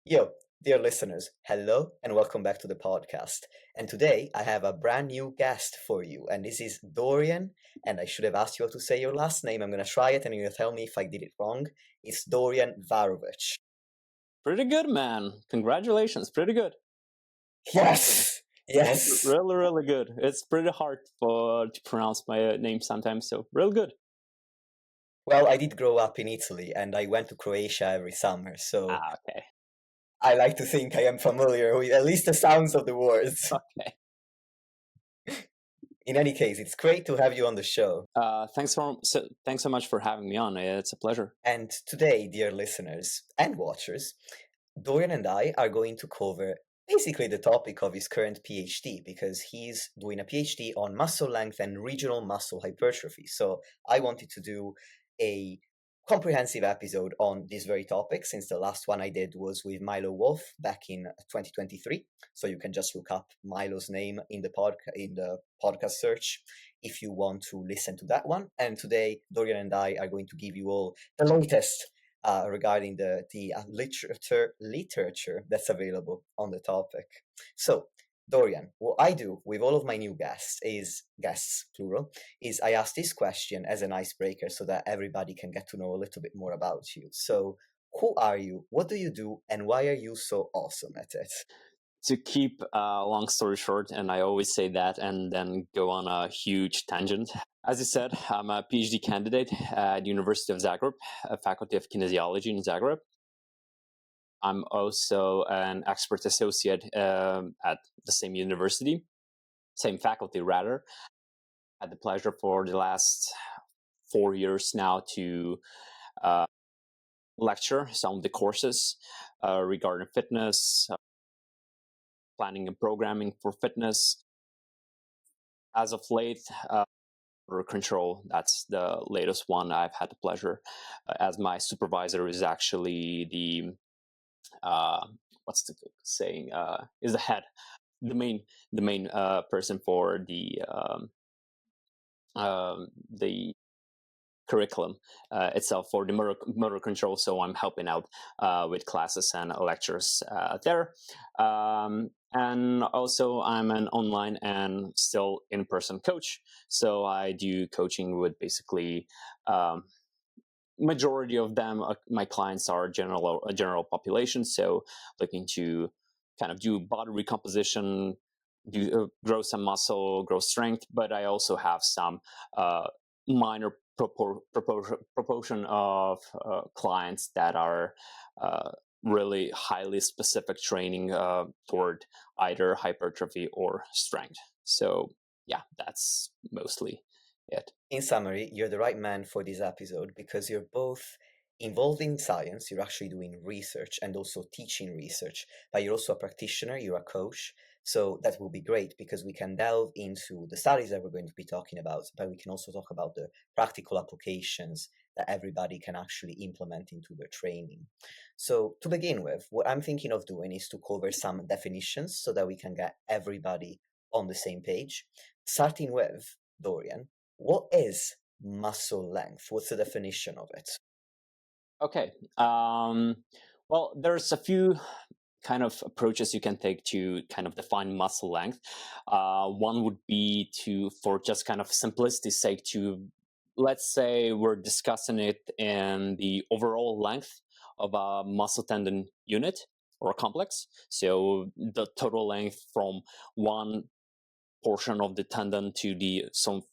Yo, dear listeners, hello and welcome back to the podcast. And today I have a brand new guest for you, and this is Dorian. And I should have asked you how to say your last name. I'm gonna try it, and you're gonna tell me if I did it wrong. It's Dorian Varovic. Pretty good, man. Congratulations. Pretty good. Yes, yes. Really, really good. It's pretty hard to pronounce my name sometimes, so real good. Well, I did grow up in Italy, and I went to Croatia every summer, so Okay. I like to think I am familiar with at least the sounds of the words. Okay. In any case, it's great to have you on the show. Thanks so much for having me on. It's a pleasure. And today, dear listeners and watchers, Dorian and I are going to cover basically the topic of his current PhD because he's doing a PhD on muscle length and regional muscle hypertrophy. So I wanted to do a comprehensive episode on this very topic since the last one I did was with Milo Wolf back in 2023. So you can just look up Milo's name in the podcast search if you want to listen to that one. And today, Dorian and I are going to give you all the latest regarding the literature that's available on the topic. So, Dorian, what I do with all of my new guests plural, is I ask this question as an icebreaker so that everybody can get to know a little bit more about you. So, who are you? What do you do? And why are you so awesome at it? To keep a long story short, and I always say that and then go on a huge tangent. As you said, I'm a PhD candidate at the University of Zagreb, a faculty of kinesiology in Zagreb. I'm also an expert associate at the same university, same faculty rather. I had the pleasure for the last 4 years now to lecture some of the courses regarding fitness, planning and programming for fitness. As of late, motor control, that's the latest one I've had the pleasure as my supervisor is actually the what's the saying is the head, the main person for the curriculum itself for the motor control. So I'm helping out with classes and lectures there. And also I'm an online and still in-person coach. So I do coaching with basically majority of them, my clients are general population. So looking to kind of do body recomposition, grow some muscle, grow strength. But I also have some minor proportion of clients that are really highly specific training toward either hypertrophy or strength. So yeah, that's mostly it. In summary, you're the right man for this episode because you're both involved in science, you're actually doing research and also teaching research, but you're also a practitioner, you're a coach. So that will be great because we can delve into the studies that we're going to be talking about, but we can also talk about the practical applications that everybody can actually implement into their training. So to begin with, what I'm thinking of doing is to cover some definitions so that we can get everybody on the same page. Starting with Dorian, what is muscle length? What's the definition of it? Okay. Well, there's a few kind of approaches you can take to kind of define muscle length. One would be for just kind of simplicity's sake, let's say we're discussing it in the overall length of a muscle tendon unit or complex. So the total length from one portion of the tendon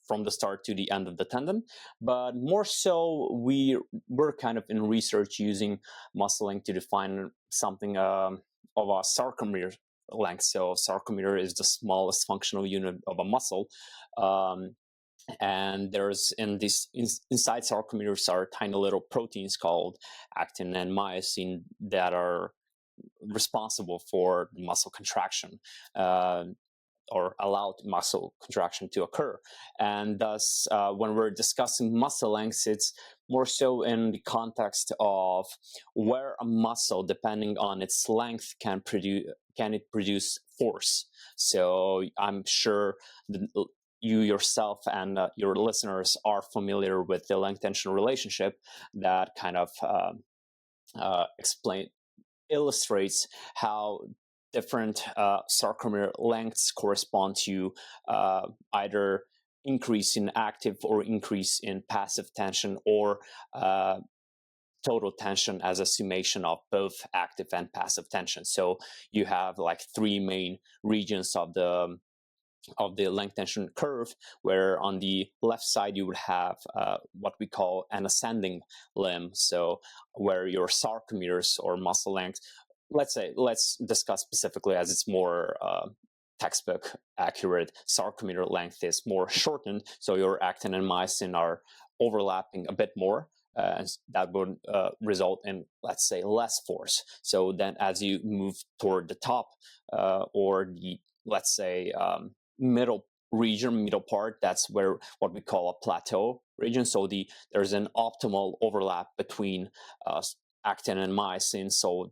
from the start to the end of the tendon. But more so, we're kind of in research using muscle length to define something of a sarcomere length. So sarcomere is the smallest functional unit of a muscle. And there's inside sarcomeres are tiny little proteins called actin and myosin that are responsible for muscle contraction. Or allowed muscle contraction to occur. And thus, when we're discussing muscle length, it's more so in the context of where a muscle, depending on its length, can it produce force. So I'm sure you yourself and your listeners are familiar with the length-tension relationship that kind of illustrates how different sarcomere lengths correspond to either increase in active or increase in passive tension, or total tension as a summation of both active and passive tension. So you have like three main regions of the length tension curve, where on the left side you would have what we call an ascending limb, so where your sarcomeres or muscle length, let's discuss specifically as it's more textbook accurate, sarcomere length is more shortened, so your actin and myosin are overlapping a bit more, and that would result in, let's say, less force. So then as you move toward the top, or the, let's say, middle part, that's where what we call a plateau region. So there's an optimal overlap between actin and myosin. So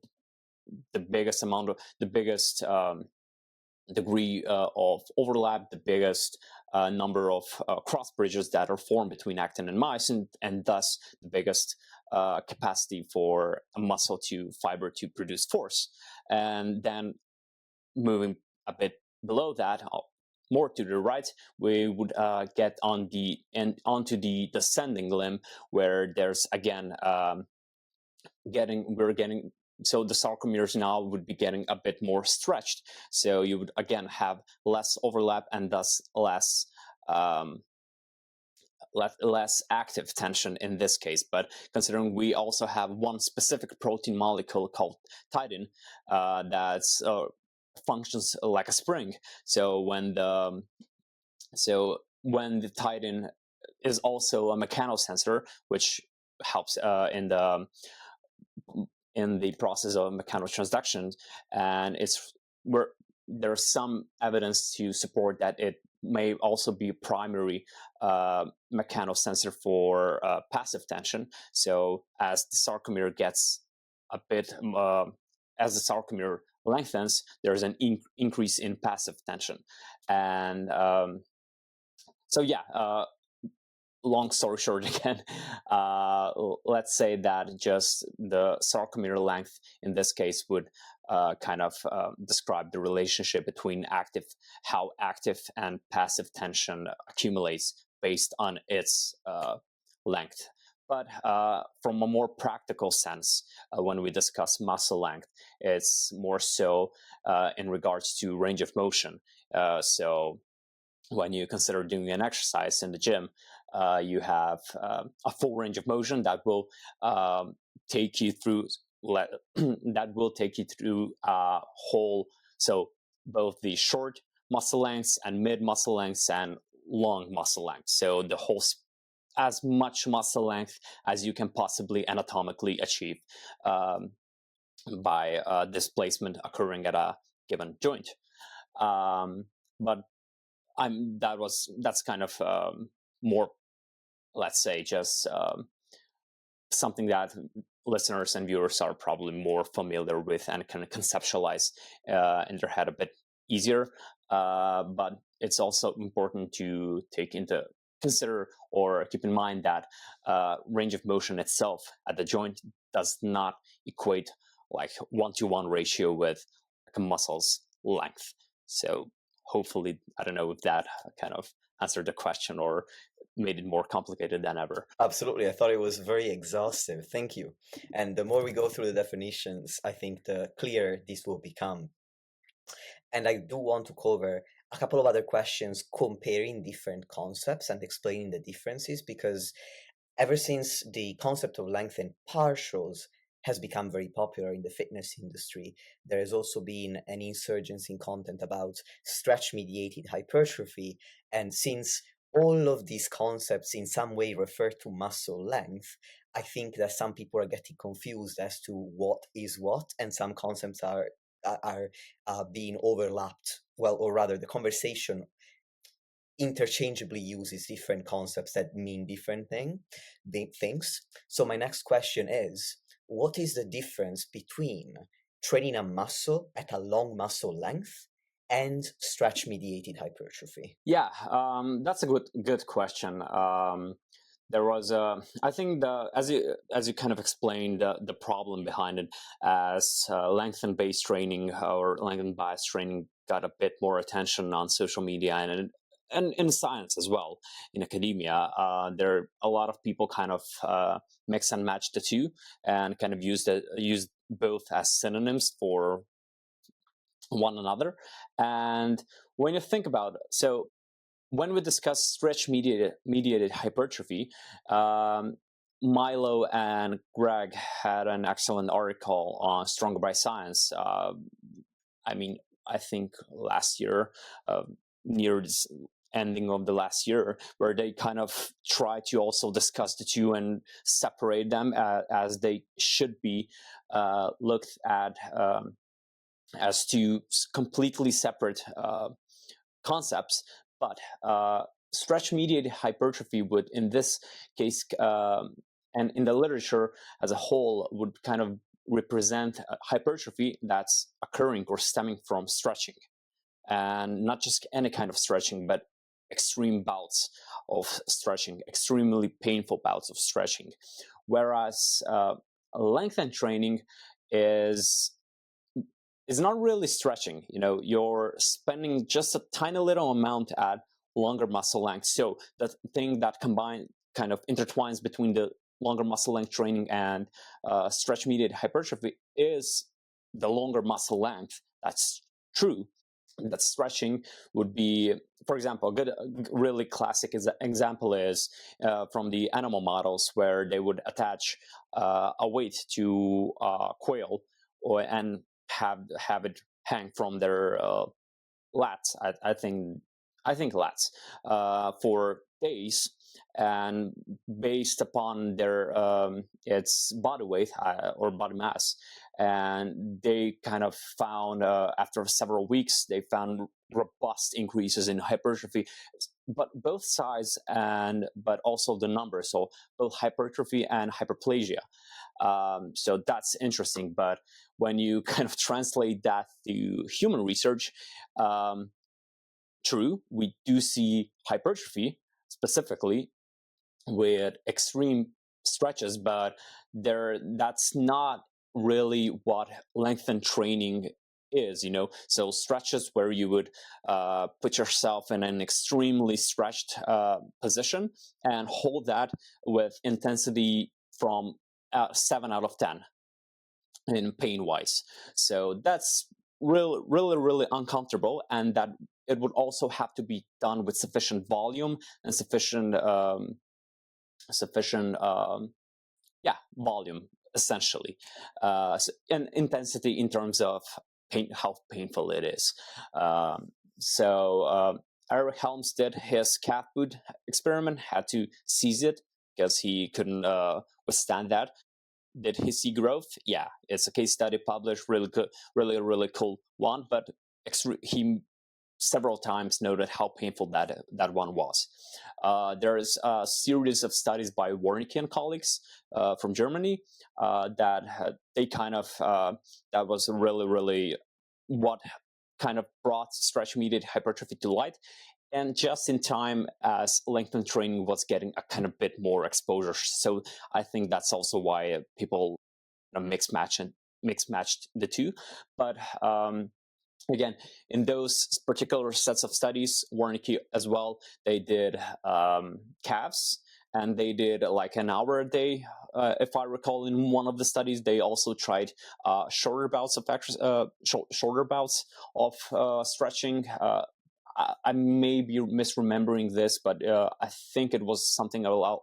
the biggest degree of overlap, the biggest number of cross bridges that are formed between actin and myosin, and thus the biggest capacity for a muscle fiber to produce force. And then moving a bit below that, more to the right, we would get onto the descending limb, where there's again so the sarcomeres now would be getting a bit more stretched. So you would again have less overlap, and thus less active tension in this case. But considering we also have one specific protein molecule called titin that's functions like a spring. So when the titin is also a mechanosensor, which helps in the process of mechanotransduction, and there's some evidence to support that it may also be a primary mechanosensor for passive tension. So as the sarcomere gets a bit, as the sarcomere lengthens, there's an increase in passive tension. And so yeah, long story short again, let's say that just the sarcomere length in this case would kind of describe the relationship between how active and passive tension accumulates based on its length. But from a more practical sense, when we discuss muscle length, it's more so in regards to range of motion. So when you consider doing an exercise in the gym, you have a full range of motion that will take you through a whole, so both the short muscle lengths and mid muscle lengths and long muscle lengths. So the whole as much muscle length as you can possibly anatomically achieve by displacement occurring at a given joint. But that's kind of more, let's say, just something that listeners and viewers are probably more familiar with and can conceptualize in their head a bit easier. But it's also important to consider or keep in mind that range of motion itself at the joint does not equate like 1-to-1 ratio with like a muscle's length. So hopefully, I don't know if that kind of answered the question or made it more complicated than ever. Absolutely. I thought it was very exhaustive. Thank you. And the more we go through the definitions, I think the clearer this will become. And I do want to cover a couple of other questions comparing different concepts and explaining the differences, because ever since the concept of lengthened partials has become very popular in the fitness industry, there has also been an insurgency in content about stretch-mediated hypertrophy. And since all of these concepts in some way refer to muscle length, I think that some people are getting confused as to what is what, and some concepts are being overlapped. Well, or rather, the conversation interchangeably uses different concepts that mean different things. So my next question is, what is the difference between training a muscle at a long muscle length and stretch-mediated hypertrophy? Yeah, that's a good question. there was I think as you kind of explained the problem behind it, as lengthened based training or lengthened bias training got a bit more attention on social media and in science as well, in academia, there are a lot of people kind of mix and match the two and kind of use both as synonyms for one another. And when you think about it, so when we discuss stretch mediated hypertrophy, Milo and Greg had an excellent article on Stronger by Science. I mean, I think last year, near this ending of the last year, where they kind of try to also discuss the two and separate them as they should be looked at as two completely separate concepts. But stretch-mediated hypertrophy would, in this case, and in the literature as a whole, would kind of represent hypertrophy that's occurring or stemming from stretching. And not just any kind of stretching, but extreme bouts of stretching, extremely painful bouts of stretching. Whereas lengthened training is not really stretching. You're spending just a tiny little amount at longer muscle length. So the thing that kind of intertwines between the longer muscle length training and stretch mediated hypertrophy is the longer muscle length. That's true. That stretching would be, for example, a good, really classic example is from the animal models, where they would attach a weight to quail and have it hang from their lats. I think lats for days, and based upon their its body weight or body mass, and they kind of found after several weeks they found robust increases in hypertrophy, but both sides but also the numbers, so both hypertrophy and hyperplasia. So that's interesting. But when you kind of translate that to human research, true, we do see hypertrophy specifically with extreme stretches, but that's not really what lengthened training is. So stretches where you would put yourself in an extremely stretched position and hold that with intensity from 7 out of 10 in pain wise. So that's really, really, really uncomfortable, and that it would also have to be done with sufficient volume and sufficient volume, essentially, and intensity in terms of how painful it is. Eric Helms did his calf boot experiment, had to cease it because he couldn't withstand that. Did he see growth? Yeah, it's a case study published, really good, really, really cool one, but he several times noted how painful that one was. There is a series of studies by Warnicki and colleagues from Germany that they kind of that was really, really what kind of brought stretch mediated hypertrophy to light, and just in time as lengthened training was getting a kind of bit more exposure. So I think that's also why people mix matched the two. But again, in those particular sets of studies, Warnicki as well, they did calves, and they did like an hour a day. If I recall, in one of the studies, they also tried shorter bouts of stretching. I may be misremembering this, but I think it was something along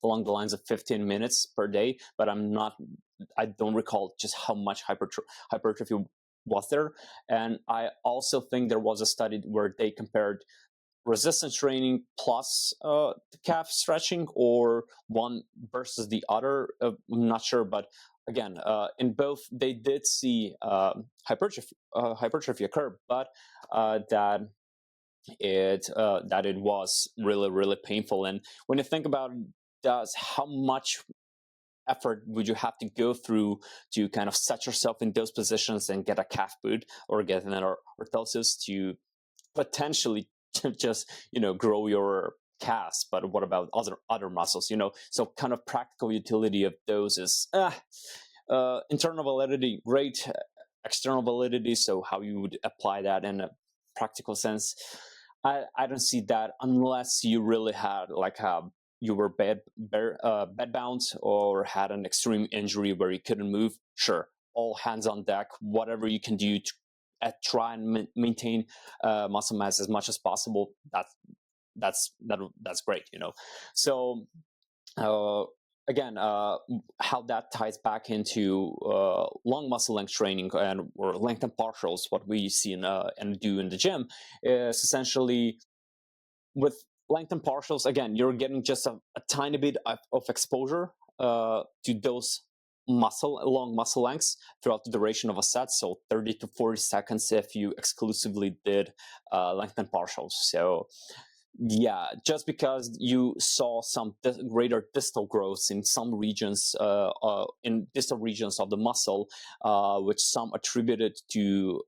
the lines of 15 minutes per day. But I don't recall just how much hypertrophy was there. And I also think there was a study where they compared resistance training plus the calf stretching, or one versus the other. I'm not sure, but again, in both they did see hypertrophy occur, but that it was really, really painful. And when you think about how much effort would you have to go through to kind of set yourself in those positions and get a calf boot or get an orthosis to potentially just grow your calves, but what about other muscles? So kind of practical utility of those is internal validity, great. External validity, so how you would apply that in a practical sense, I don't see that unless you really had like you were bed bound or had an extreme injury where you couldn't move. Sure, all hands on deck, whatever you can do to try and maintain muscle mass as much as possible. That's great. So again, how that ties back into long muscle length training or lengthened partials, what we see and do in the gym, is essentially with lengthened partials. Again, you're getting just a tiny bit of exposure to those long muscle lengths throughout the duration of a set. So 30 to 40 seconds if you exclusively did lengthened partials. So yeah, just because you saw some greater distal growths in some regions, in distal regions of the muscle, which some attributed to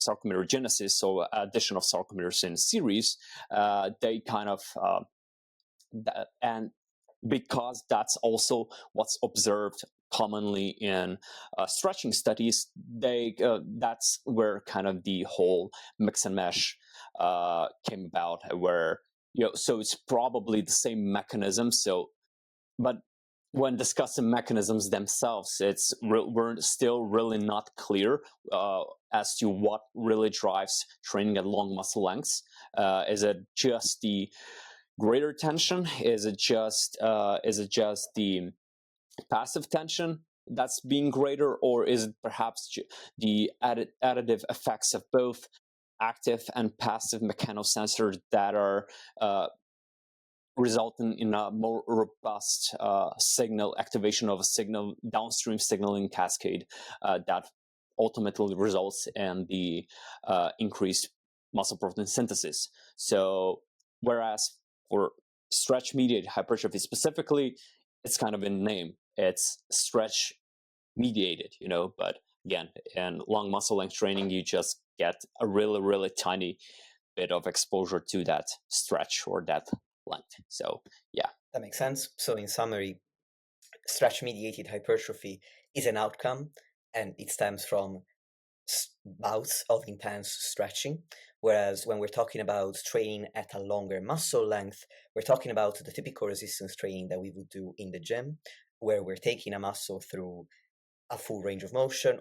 sarcomerogenesis, so addition of sarcomeres in series, they kind of, and because that's also what's observed commonly in stretching studies, that's where kind of the whole mix and mesh came about, where so it's probably the same mechanism. So, but when discussing mechanisms themselves, we're still really not clear as to what really drives training at long muscle lengths. Is it just the greater tension? Is it just the passive tension that's being greater, or is it perhaps the additive effects of both active and passive mechanosensors that are resulting in a more robust signal activation of a signal downstream signaling cascade that ultimately results in the increased muscle protein synthesis. So whereas for stretch mediated hypertrophy specifically, it's kind of in name, it's stretch mediated, but again, in long muscle length training, you just get a really, really tiny bit of exposure to that stretch or that length. So yeah, that makes sense. So in summary, stretch mediated hypertrophy is an outcome, and it stems from bouts of intense stretching. Whereas when we're talking about training at a longer muscle length, we're talking about the typical resistance training that we would do in the gym, where we're taking a muscle through a full range of motion,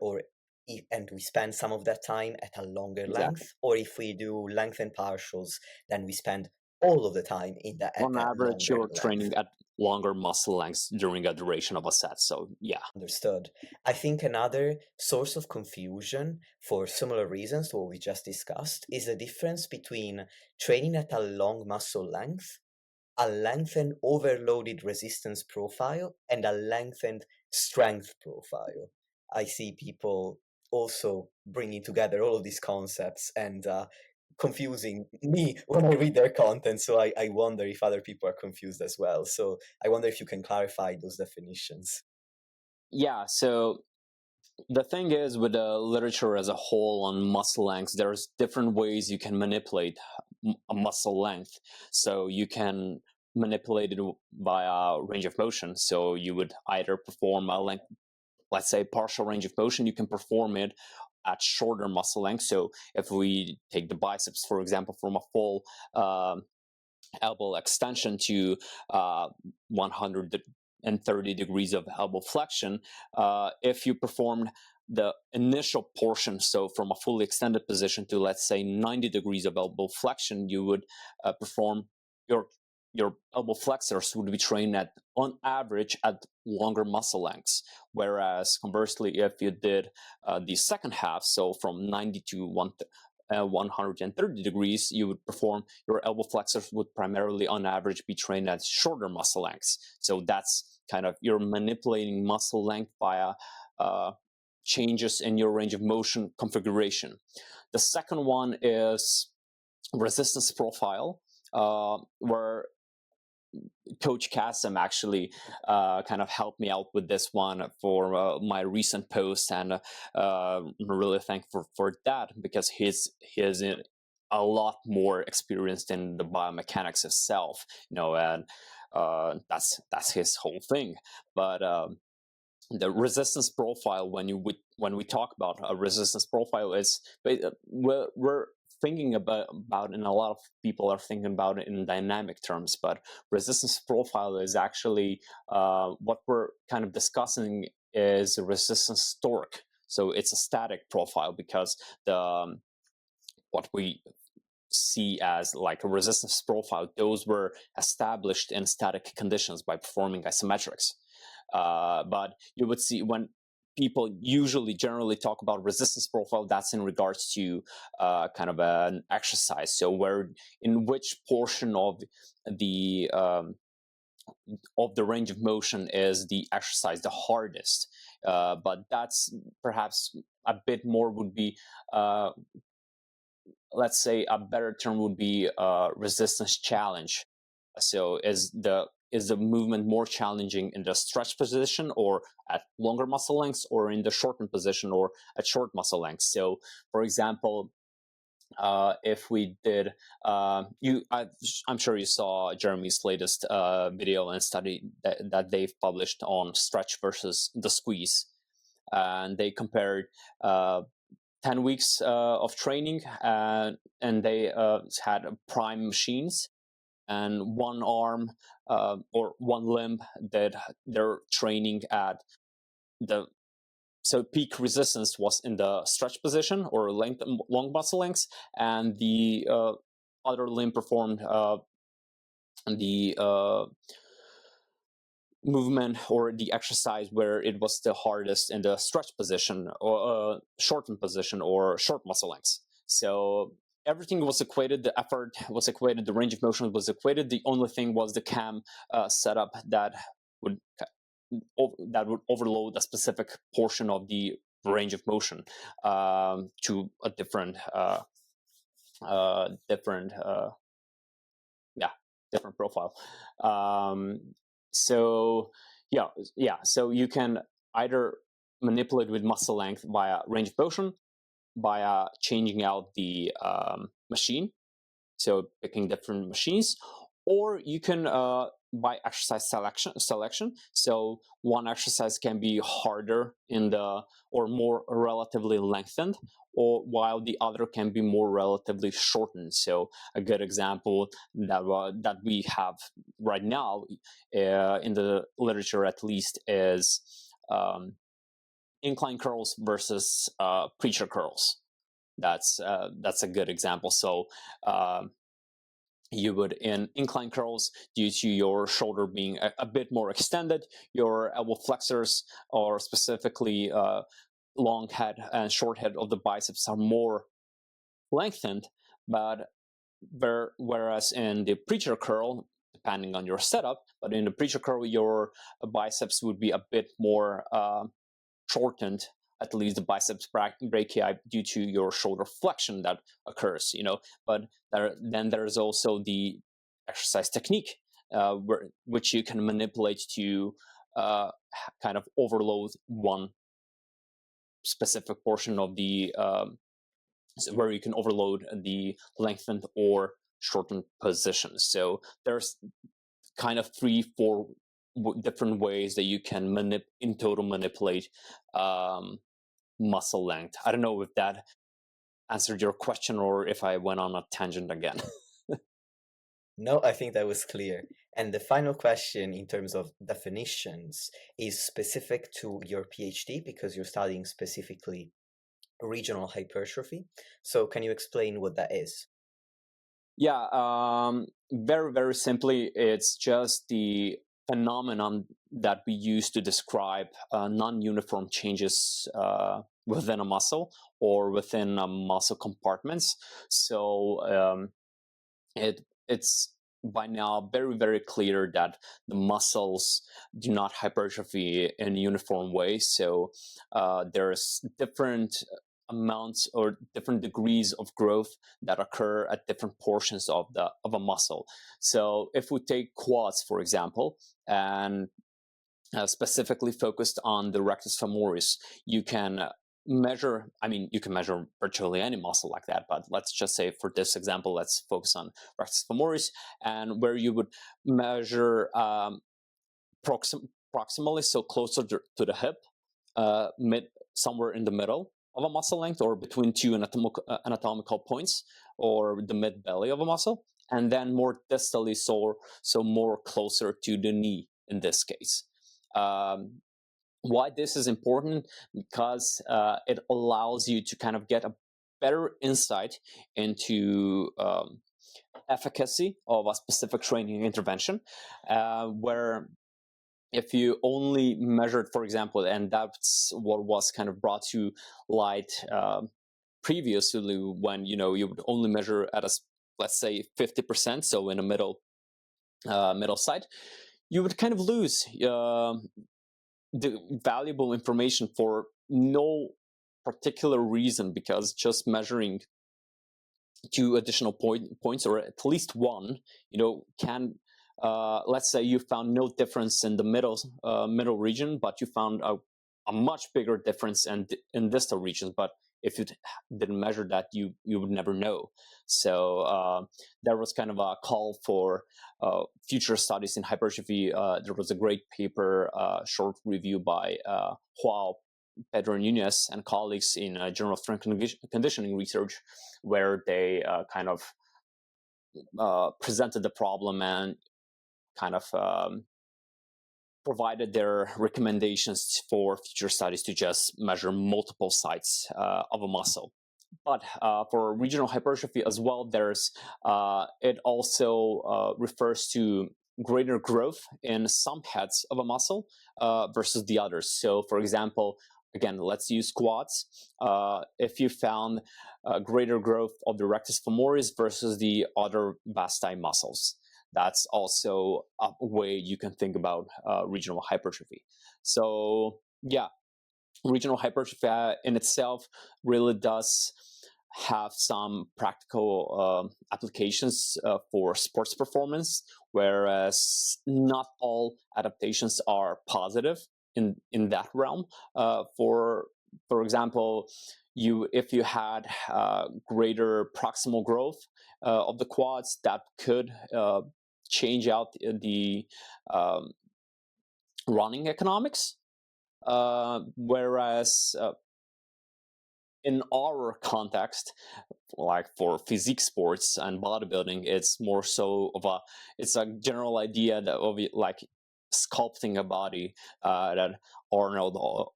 and we spend some of that time at a longer length. Or if we do lengthened partials, then we spend all of the time in that. On average, you're length. training at longer muscle lengths during a duration of a set. So yeah. Understood. I think another source of confusion for similar reasons to what we just discussed is the difference between training at a long muscle length, a lengthened overloaded resistance profile, and a lengthened strength profile. I see people also bringing together all of these concepts and confusing me when I read their content. So I wonder if other people are confused as well. So I wonder if you can clarify those definitions. Yeah, so the thing is, with the literature as a whole on muscle lengths, there's different ways you can manipulate a muscle length. So you can manipulate it via range of motion. So you would either perform a length, let's say partial range of motion, you can perform it at shorter muscle length. So if we take the biceps, for example, from a full elbow extension to 130 degrees of elbow flexion, if you performed the initial portion, so from a fully extended position to, let's say, 90 degrees of elbow flexion, you would perform your elbow flexors would be trained at, on average, at longer muscle lengths. Whereas conversely, if you did the second half, so from 90 to 130 degrees, you would perform, your elbow flexors would primarily on average be trained at shorter muscle lengths. So that's kind of, you're manipulating muscle length via changes in your range of motion configuration. The second one is resistance profile, where Coach Kasim actually kind of helped me out with this one for my recent post, and I'm really thankful for that, because his a lot more experienced in the biomechanics itself, and that's his whole thing. But the resistance profile, when we talk about a resistance profile, is we're thinking about, and a lot of people are thinking about it in dynamic terms, but resistance profile is actually what we're kind of discussing is a resistance torque. So it's a static profile, because the what we see as like a resistance profile, those were established in static conditions by performing isometrics. But you would see when people generally talk about resistance profile, that's in regards to kind of an exercise. So in which portion the of the range of motion is the exercise the hardest. But that's perhaps a bit more would be, let's say a better term would be resistance challenge. So is the movement more challenging in the stretch position or at longer muscle lengths, or in the shortened position or at short muscle lengths? So, for example, if we did, I'm sure you saw Jeremy's latest video and study that they've published on stretch versus the squeeze, and they compared 10 weeks of training, and they had prime machines, and one arm or one limb that they're training at so peak resistance was in the stretch position or long muscle lengths, and the other limb performed the movement or the exercise where it was the hardest in the stretch position or shortened position or short muscle lengths. So everything was equated, the effort was equated, the range of motion was equated. The only thing was the cam setup that would overload a specific portion of the range of motion to a different profile. So so you can either manipulate with muscle length via range of motion, by changing out the machine, so picking different machines, or you can by exercise selection. So one exercise can be harder or more relatively lengthened, or while the other can be more relatively shortened. So a good example that we have right now in the literature, at least, is incline curls versus preacher curls. That's a good example. So you would, in incline curls, due to your shoulder being a bit more extended, your elbow flexors, or specifically long head and short head of the biceps, are more lengthened. But whereas in the preacher curl, depending on your setup, but in the preacher curl, your biceps would be a bit more shortened, at least the biceps brachii, due to your shoulder flexion that occurs, But then there's also the exercise technique, which you can manipulate to kind of overload one specific portion of the where you can overload the lengthened or shortened positions. So there's kind of 3-4 different ways that you can in total manipulate muscle length. I don't know if that answered your question or if I went on a tangent again. No, I think that was clear. And the final question in terms of definitions is specific to your PhD, because you're studying specifically regional hypertrophy. So can you explain what that is? Yeah, very, very simply, it's just the phenomenon that we use to describe non-uniform changes within a muscle or within muscle compartments. So it's by now very, very clear that the muscles do not hypertrophy in uniform ways. So there's different amounts or different degrees of growth that occur at different portions of a muscle. So if we take quads, for example, and specifically focused on the rectus femoris, you can measure, I mean, you can measure virtually any muscle like that, but let's just say for this example, let's focus on rectus femoris, and where you would measure proximally, so closer to the hip, somewhere in the middle of a muscle length, or between two anatomical points, or the mid belly of a muscle, and then more distally, so more closer to the knee in this case. Why this is important? Because it allows you to kind of get a better insight into efficacy of a specific training intervention, where if you only measured, for example, and that's what was kind of brought to light previously, when you would only measure at let's say 50%, so in the middle side, you would kind of lose the valuable information for no particular reason, because just measuring two additional points, or at least one, can let's say you found no difference in the middle region, but you found a much bigger difference in distal regions. But if you didn't measure that, you would never know. So there was kind of a call for future studies in hypertrophy. There was a great paper, short review by Joao Pedro Nunez and colleagues in Journal of Strength and Conditioning Research, where they kind of presented the problem and kind of provided their recommendations for future studies to just measure multiple sites of a muscle. But for regional hypertrophy as well, it also refers to greater growth in some heads of a muscle versus the others. So, for example, again, let's use quads. If you found greater growth of the rectus femoris versus the other vasti muscles, that's also a way you can think about regional hypertrophy. So, yeah, regional hypertrophy in itself really does have some practical applications for sports performance, whereas not all adaptations are positive in that realm. For example, if you had greater proximal growth of the quads, that could change out the running economics, whereas in our context, like for physique sports and bodybuilding, it's more so of it's a general idea that of like sculpting a body that Arnold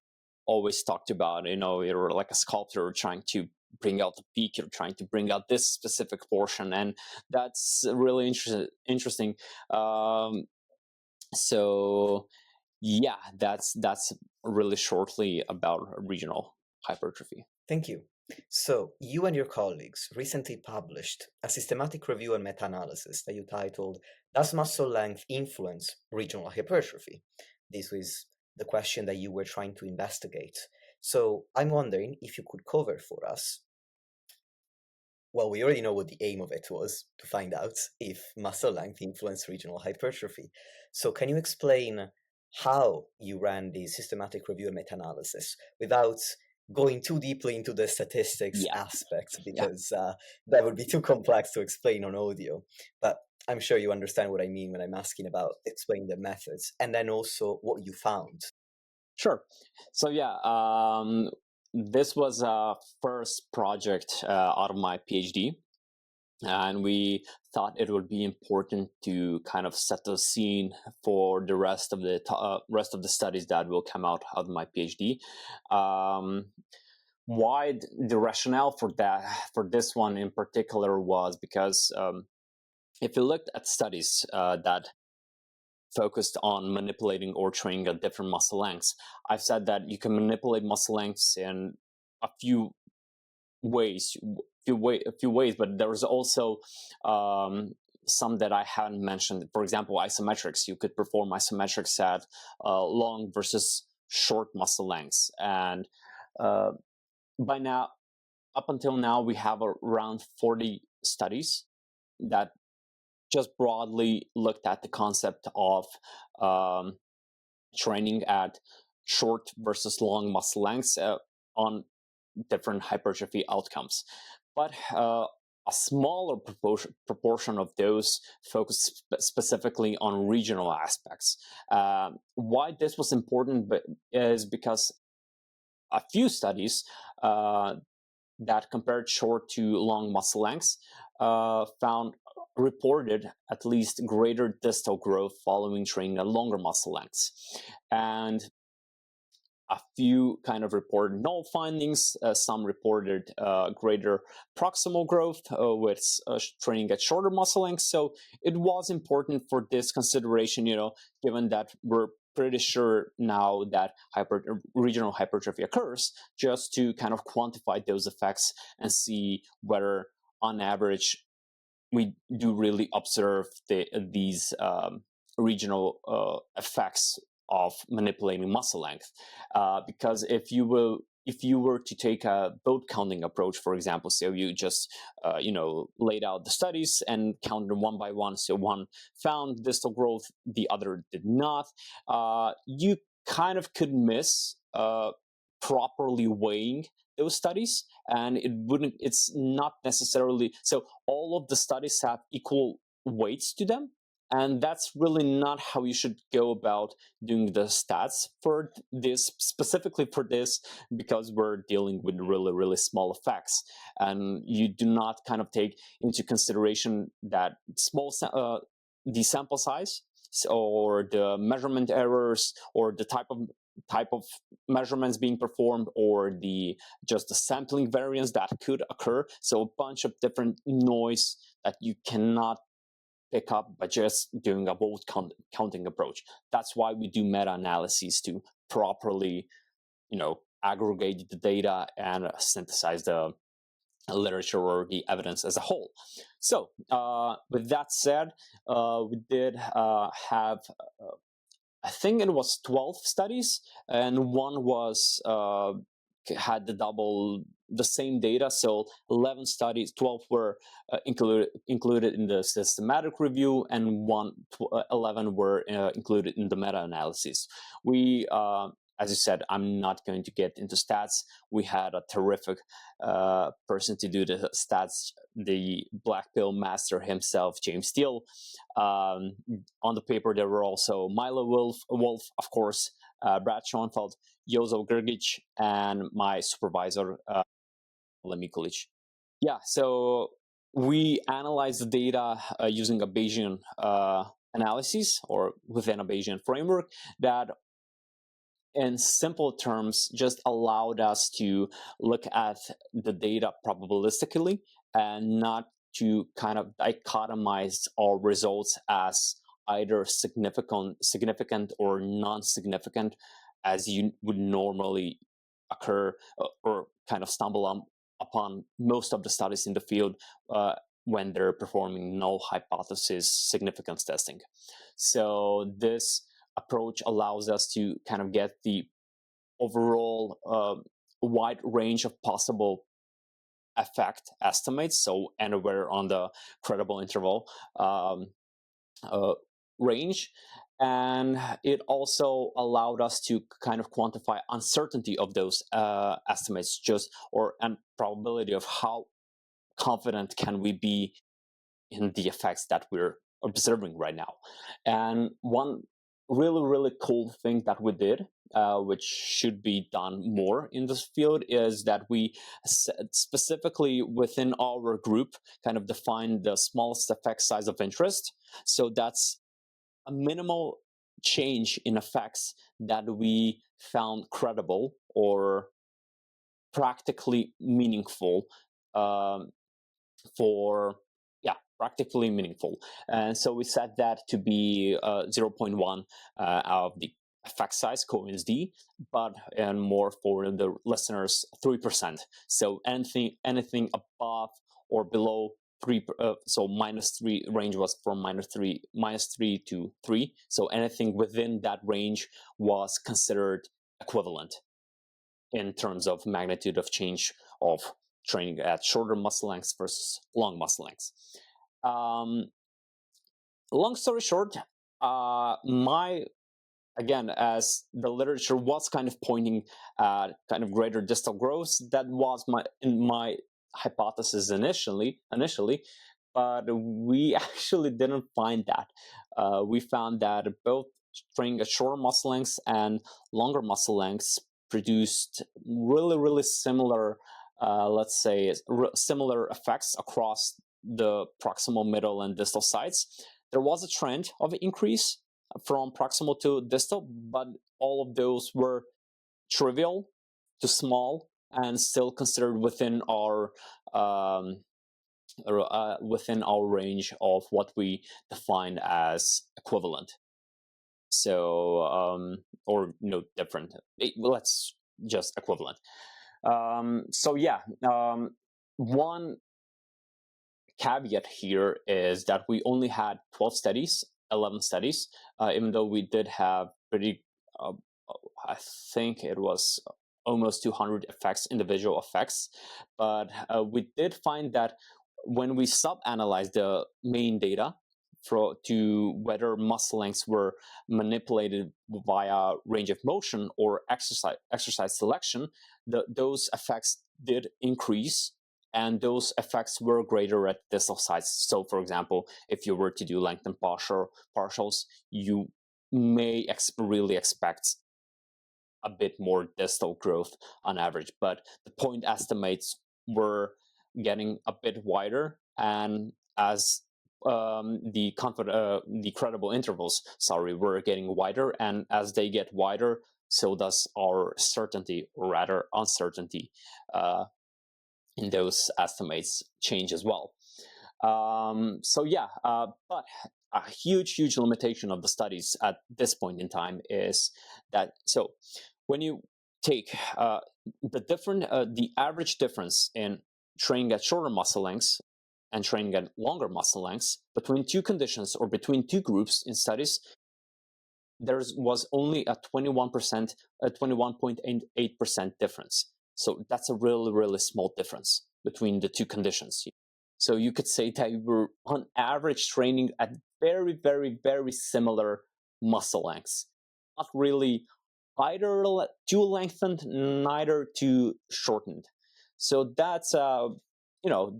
always talked about. You're like a sculptor trying to bring out the peak, you're trying to bring out this specific portion, and that's really interesting. So yeah, that's really shortly about regional hypertrophy. Thank you. So, you and your colleagues recently published a systematic review and meta-analysis that you titled, Does Muscle Length Influence Regional Hypertrophy? This was the question that you were trying to investigate. So, I'm wondering if you could cover for us. Well, we already know what the aim of it was, to find out if muscle length influenced regional hypertrophy. So, can you explain how you ran the systematic review and meta-analysis without going too deeply into the statistics aspect, because that would be too complex to explain on audio. But I'm sure you understand what I mean when I'm asking about explaining the methods and then also what you found. Sure. So this was a first project out of my PhD, and we thought it would be important to kind of set the scene for the rest of the studies that will come out of my PhD. Why the rationale for this one in particular was because if you looked at studies that focused on manipulating or training at different muscle lengths, I've said that you can manipulate muscle lengths in a few ways, but there's also some that I hadn't mentioned. For example, isometrics. You could perform isometrics at long versus short muscle lengths, and by now, up until now, we have around 40 studies that just broadly looked at the concept of training at short versus long muscle lengths on different hypertrophy outcomes. But a smaller proportion of those focused specifically on regional aspects. Why this was important is because a few studies that compared short to long muscle lengths found reported at least greater distal growth following training at longer muscle lengths. And a few kind of reported null findings. Some reported greater proximal growth with training at shorter muscle lengths. So it was important for this consideration, given that we're pretty sure now that regional hypertrophy occurs, just to kind of quantify those effects and see whether on average we do really observe these regional effects of manipulating muscle length. Because if you were to take a vote counting approach, for example, so you just laid out the studies and counted them one by one, so one found distal growth, the other did not, you kind of could miss properly weighing those studies, and it's not necessarily so all of the studies have equal weights to them. And that's really not how you should go about doing the stats for this, specifically for this, because we're dealing with really, really small effects. And you do not kind of take into consideration that the sample size or the measurement errors or the type of measurements being performed or just the sampling variance that could occur. So a bunch of different noise that you cannot pick up by just doing a vote counting approach. That's why we do meta-analyses to properly, aggregate the data and synthesize the literature or the evidence as a whole. So with that said, we did have I think it was 12 studies, and one was had the same data. So 11 studies, 12 were included in the systematic review, and 11 were included in the meta-analysis. We, as you said, I'm not going to get into stats. We had a terrific person to do the stats, the black pill master himself, James Steele. On the paper, there were also Milo Wolf, of course, Brad Schoenfeld, Jozo Grgic, and my supervisor, Lemikulic. Yeah, so we analyzed the data using a Bayesian analysis or within a Bayesian framework that, in simple terms, just allowed us to look at the data probabilistically and not to kind of dichotomize our results as either significant or non-significant, as you would normally occur or kind of stumble upon most of the studies in the field when they're performing null hypothesis significance testing. So this approach allows us to kind of get the overall wide range of possible effect estimates, so anywhere on the credible interval range. And it also allowed us to kind of quantify uncertainty of those estimates, and probability of how confident can we be in the effects that we're observing right now. And one really, really cool thing that we did, which should be done more in this field, is that we specifically within our group kind of defined the smallest effect size of interest. So that's a minimal change in effects that we found credible or practically meaningful practically meaningful. And so we set that to be 0.1 of the effect size, Cohen's d, and more for the listeners, 3%. So anything above or below 3, so -3 range was from -3 to 3. So anything within that range was considered equivalent in terms of magnitude of change of training at shorter muscle lengths versus long muscle lengths. Long story short, my again, as the literature was kind of pointing at kind of greater distal growth, that was my hypothesis initially, but we actually didn't find that. We found that both training at shorter muscle lengths and longer muscle lengths produced really similar, let's say, similar effects across the proximal, middle, and distal sides. There was a trend of increase from proximal to distal, but all of those were trivial to small and still considered within our range of what we define as equivalent. So, or no, different. Let's just equivalent. So yeah, one caveat here is that we only had 12 studies, 11 studies, even though we did have pretty, I think it was almost 200 effects, individual effects. But we did find that when we sub-analyzed the main data to whether muscle lengths were manipulated via range of motion or exercise selection, those effects did increase, and those effects were greater at distal sides. So, for example, if you were to do lengthened partials, you may really expect a bit more distal growth on average, but the point estimates were getting a bit wider, and as the credible intervals, were getting wider, and as they get wider, so does our certainty, or rather uncertainty, in those estimates change as well. So yeah, but a huge limitation of the studies at this point in time is that, so when you take the average difference in training at shorter muscle lengths and training at longer muscle lengths between two conditions or between two groups in studies, there was only a 21.8% difference. So that's a really small difference between the two conditions. So you could say that you were on average training at very similar muscle lengths, not really either too lengthened, neither too shortened. So that's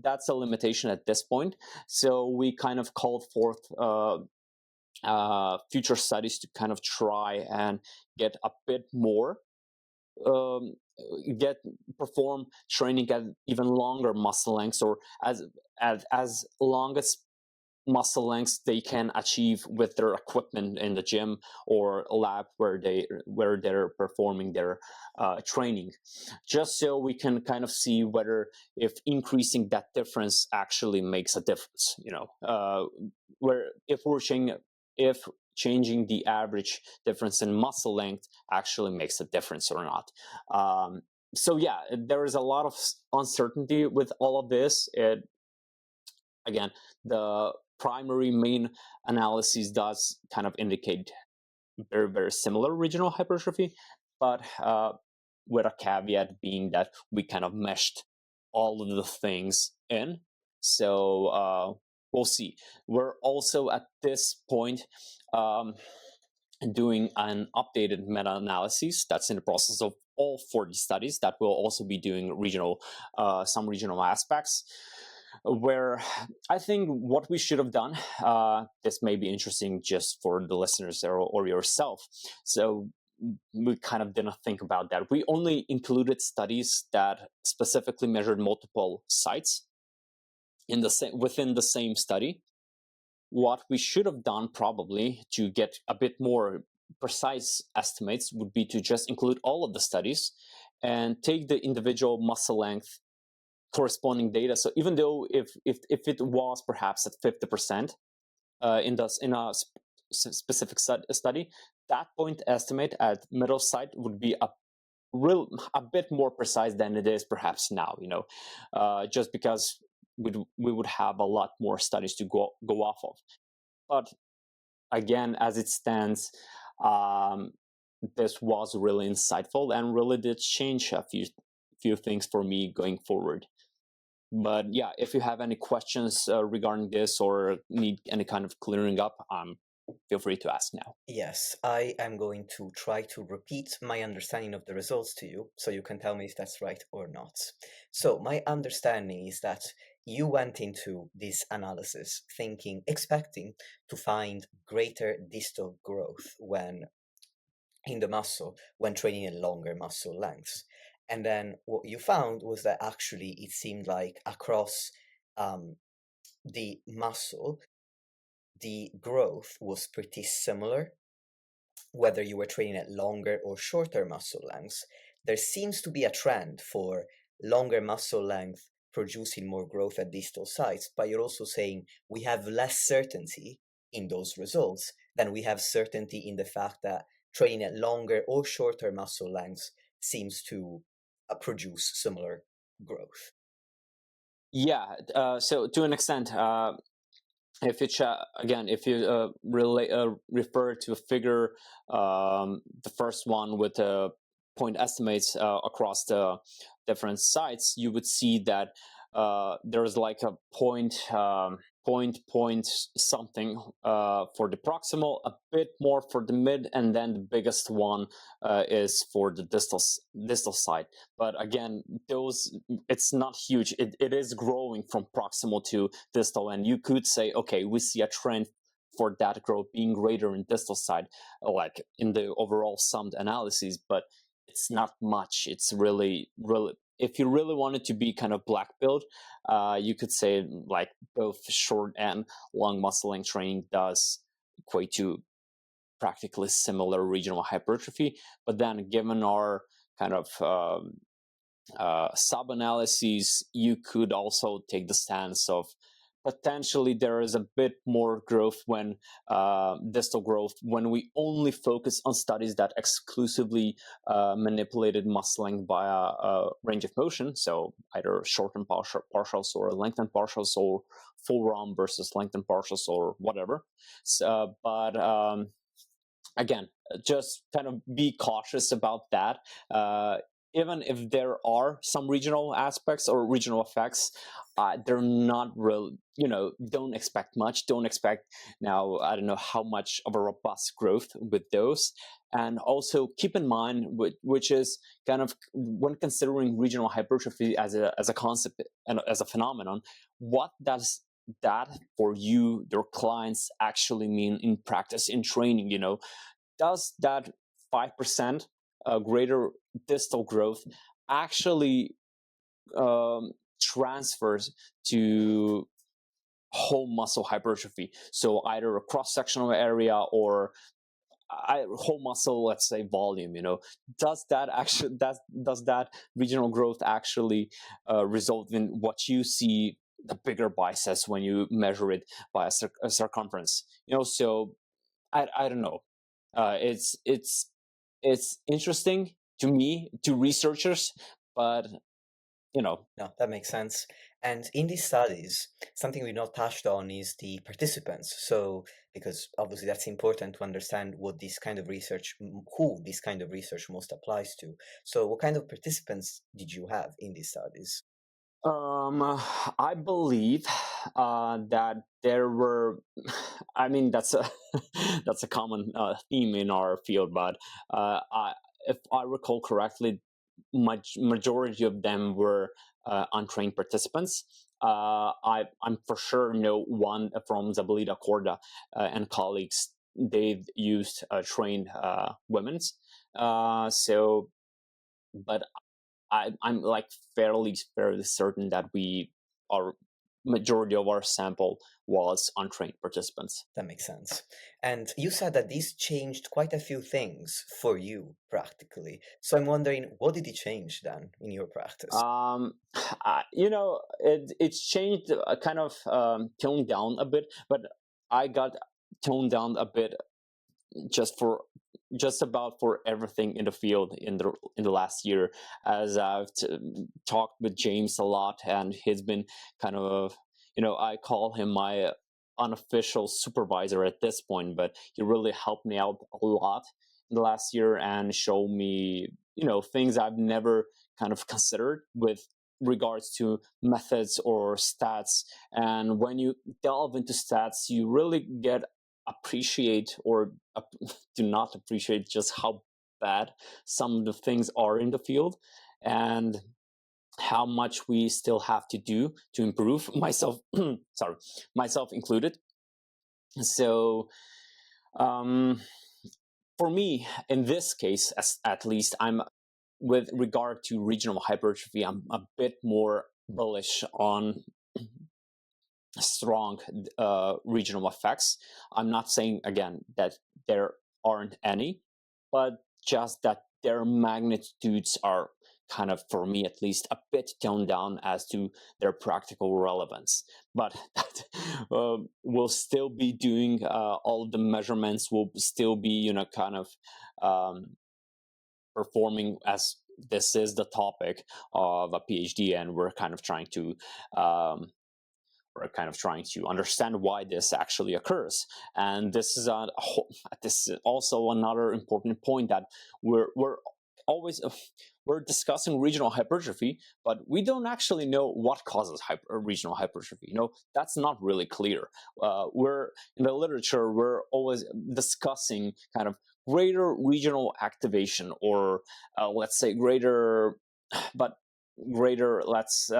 that's a limitation at this point. So we kind of called forth future studies to kind of try and get a bit more, perform training at even longer muscle lengths, or as long as muscle lengths they can achieve with their equipment in the gym or lab where they're performing their training, just so we can kind of see whether if increasing that difference actually makes a difference. Where if changing the average difference in muscle length actually makes a difference or not. So yeah, there is a lot of uncertainty with all of this. Again, the primary main analysis does kind of indicate very similar regional hypertrophy, but with a caveat being that we kind of meshed all of the things in. So we'll see. We're also at this point doing an updated meta-analysis that's in the process of all 40 studies that will also be doing some regional aspects, where I think what we should have done, this may be interesting just for the listeners or yourself. So we kind of didn't think about that. We only included studies that specifically measured multiple sites within the same study. What we should have done probably to get a bit more precise estimates would be to just include all of the studies and take the individual muscle length corresponding data. So even though if it was perhaps at 50% in a specific study, that point estimate at middle site would be a bit more precise than it is perhaps now. Just because we would have a lot more studies to go off of. But again, as it stands, this was really insightful and really did change a few things for me going forward. But yeah, if you have any questions regarding this or need any kind of clearing up, I'm feel free to ask now. Yes, I am going to try to repeat my understanding of the results to you, so you can tell me if that's right or not. So, my understanding is that you went into this analysis expecting to find greater distal growth when in the muscle when training at longer muscle lengths. And then what you found was that actually it seemed like across um, the muscle, the growth was pretty similar whether you were training at longer or shorter muscle lengths. There seems to be a trend for longer muscle length producing more growth at distal sites, but you're also saying we have less certainty in those results than we have certainty in the fact that training at longer or shorter muscle lengths seems to produce similar growth. Yeah, so to an extent, if you again, if you refer to a figure, the first one with the point estimates across the different sites, you would see that there's like a point something for the proximal, a bit more for the mid, and then the biggest one is for the distal side. But again, those, it's not huge. It is growing from proximal to distal, and you could say, okay, we see a trend for that growth being greater in distal side, like in the overall summed analyses, but it's not much. It's really, if you really wanted to be kind of black belt, you could say like both short and long muscle length training does equate to practically similar regional hypertrophy. But then, given our kind of sub analyses, you could also take the stance of potentially there is a bit more growth when distal growth when we only focus on studies that exclusively manipulated muscle length via range of motion, so either shortened partials or lengthened partials or full ROM versus lengthened partials or whatever. So, but again, just kind of be cautious about that. Even if there are some regional aspects or regional effects, they're not real. Don't expect much. Don't expect now. I don't know how much of a robust growth with those. And also keep in mind, which is kind of when considering regional hypertrophy as a concept and as a phenomenon, what does that for you, your clients, actually mean in practice, in training? Does that 5% greater distal growth actually transfers to whole muscle hypertrophy? So either a cross-sectional area or whole muscle, let's say volume. Does that regional growth actually result in what you see, the bigger biceps when you measure it by a circumference? So I don't know. It's interesting to me, to researchers, but No, that makes sense. And in these studies, something we've not touched on is the participants. So, because obviously that's important to understand what this kind of research, who this kind of research most applies to. So, what kind of participants did you have in these studies? I believe that there were. I mean, that's a that's a common theme in our field, but if I recall correctly, majority of them were untrained participants. I'm for sure know one from Zabalita Corda and colleagues. They've used trained women's. So, but I'm like fairly certain that our majority of our sample was untrained participants. That makes sense. And you said that this changed quite a few things for you practically. So, I'm wondering, what did it change then in your practice? It's changed, kind of toned down a bit, but I got toned down a bit just about for everything in the field in the last year, as I've talked with James a lot, and he's been kind of, I call him my unofficial supervisor at this point, but he really helped me out a lot in the last year and showed me things I've never kind of considered with regards to methods or stats. And when you delve into stats, you really get appreciate or do not appreciate just how bad some of the things are in the field, and how much we still have to do to improve, myself sorry, myself included. So for me, in this case, at least, I'm, with regard to regional hypertrophy, I'm a bit more bullish on strong regional effects. I'm not saying, again, that there aren't any, but just that their magnitudes are kind of, for me at least, a bit toned down as to their practical relevance. But we'll still be doing all the measurements, will still be, kind of performing, as this is the topic of a PhD, and we're kind of trying to understand why this actually occurs. And this is also another important point, that we're always we're discussing regional hypertrophy, but we don't actually know what causes regional hypertrophy. That's not really clear. We're in the literature, we're always discussing kind of greater regional activation, or let's say greater let's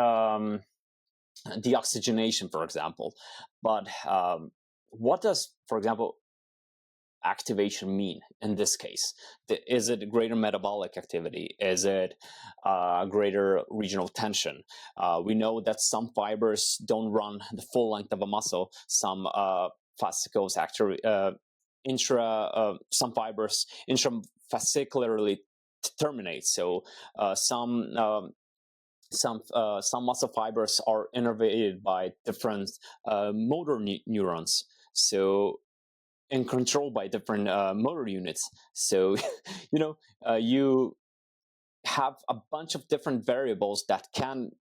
deoxygenation, for example. But what does, for example, activation mean in this case? Is it greater metabolic activity? Is it greater regional tension? We know that some fibers don't run the full length of a muscle. Some fascicles actually some fibers intrafascicularly terminate. So some muscle fibers are innervated by different motor neurons, so and controlled by different motor units. So you have a bunch of different variables that can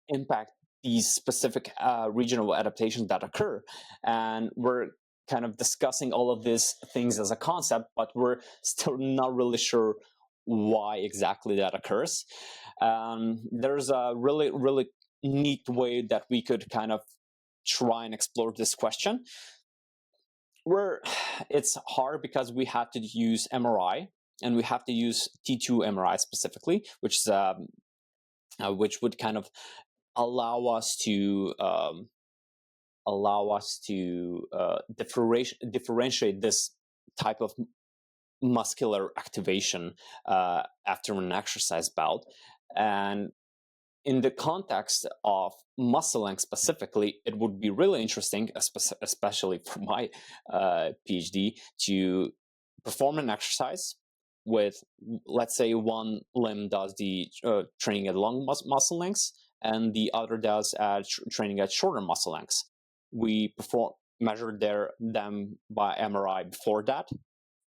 impact these specific regional adaptations that occur, and we're kind of discussing all of these things as a concept, but we're still not really sure why exactly that occurs. There's a really, really neat way that we could kind of try and explore this question, where it's hard because we have to use MRI, and we have to use T2 MRI specifically, which would kind of allow us to differentiate this type of muscular activation after an exercise bout. And in the context of muscle length specifically, it would be really interesting, especially for my PhD, to perform an exercise with, let's say, one limb does the training at long muscle lengths, and the other does training at shorter muscle lengths. We measure them by MRI before that.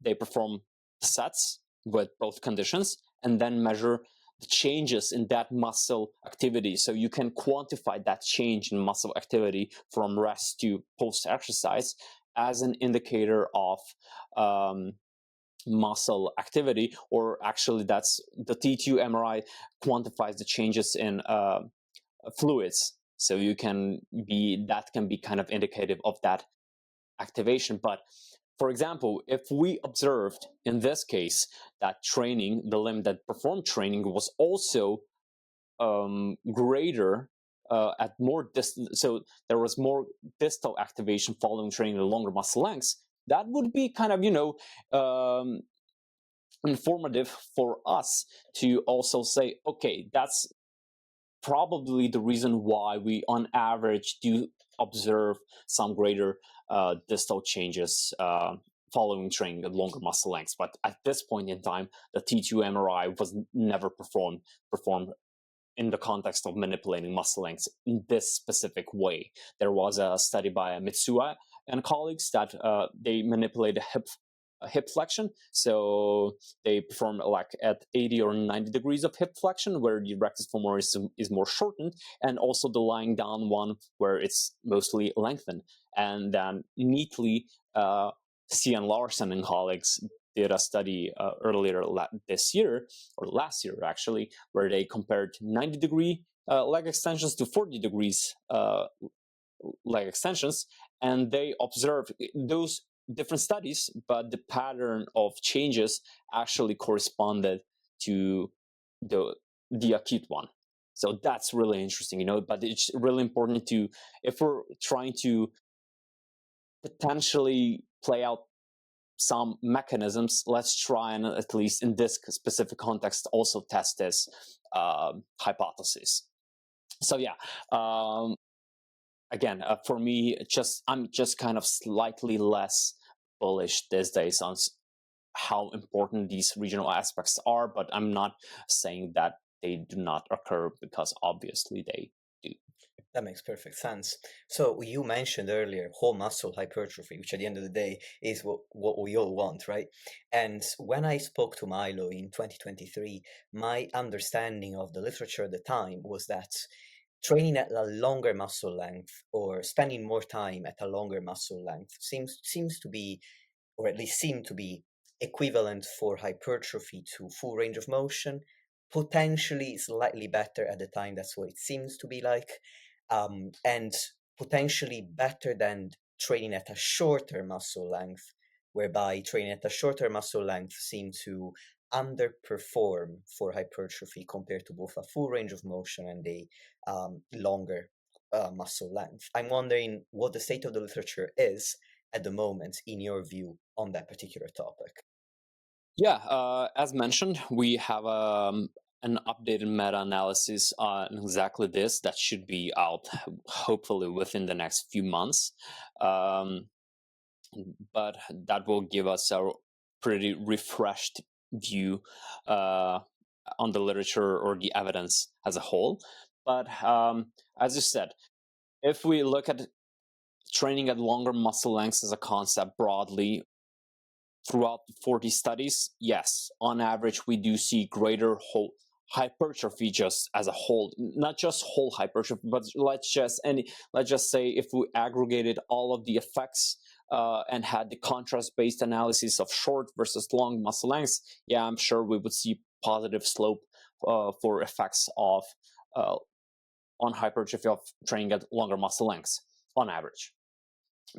They perform sets with both conditions, and then measure the changes in that muscle activity. So you can quantify that change in muscle activity from rest to post-exercise as an indicator of muscle activity. Or actually, that's the T2 MRI quantifies the changes in fluids. So that can be kind of indicative of that activation. But for example, if we observed in this case that the limb that performed training was also greater at more distance, so there was more distal activation following training at longer muscle lengths, that would be kind of, informative for us to also say, okay, that's probably the reason why we on average do observe some greater distal changes following training at longer muscle lengths. But at this point in time, the T2 MRI was never performed in the context of manipulating muscle lengths in this specific way. There was a study by Mitsuya and colleagues that they manipulated hip flexion. So they perform like at 80 or 90 degrees of hip flexion, where the rectus femoris is more shortened, and also the lying down one, where it's mostly lengthened. And then neatly, Cian Larson and colleagues did a study earlier this year, or last year actually, where they compared 90-degree leg extensions to 40 degrees leg extensions, and they observed those different studies, but the pattern of changes actually corresponded to the acute one. So that's really interesting, but it's really important to, if we're trying to potentially play out some mechanisms, let's try and, at least in this specific context, also test this hypothesis. So yeah, again, for me, I'm just kind of slightly less bullish these days on how important these regional aspects are, but I'm not saying that they do not occur, because obviously they do. That makes perfect sense. So you mentioned earlier whole muscle hypertrophy, which at the end of the day is what we all want, right? And when I spoke to Milo in 2023, my understanding of the literature at the time was that training at a longer muscle length or spending more time at a longer muscle length seems to be, or at least seem to be, equivalent for hypertrophy to full range of motion, potentially slightly better at the time. That's what it seems to be like, and potentially better than training at a shorter muscle length, whereby training at a shorter muscle length seem to underperform for hypertrophy compared to both a full range of motion and a longer muscle length. I'm wondering what the state of the literature is at the moment, in your view, on that particular topic. Yeah, as mentioned, we have an updated meta-analysis on exactly this that should be out hopefully within the next few months. Um, but that will give us a pretty refreshed view on the literature or the evidence as a whole. But as you said, if we look at training at longer muscle lengths as a concept broadly throughout the 40 studies, yes, on average, we do see greater whole hypertrophy just as a whole, not just whole hypertrophy, but let's just say if we aggregated all of the effects and had the contrast-based analysis of short versus long muscle lengths, yeah, I'm sure we would see positive slope for effects of on hypertrophy of training at longer muscle lengths on average.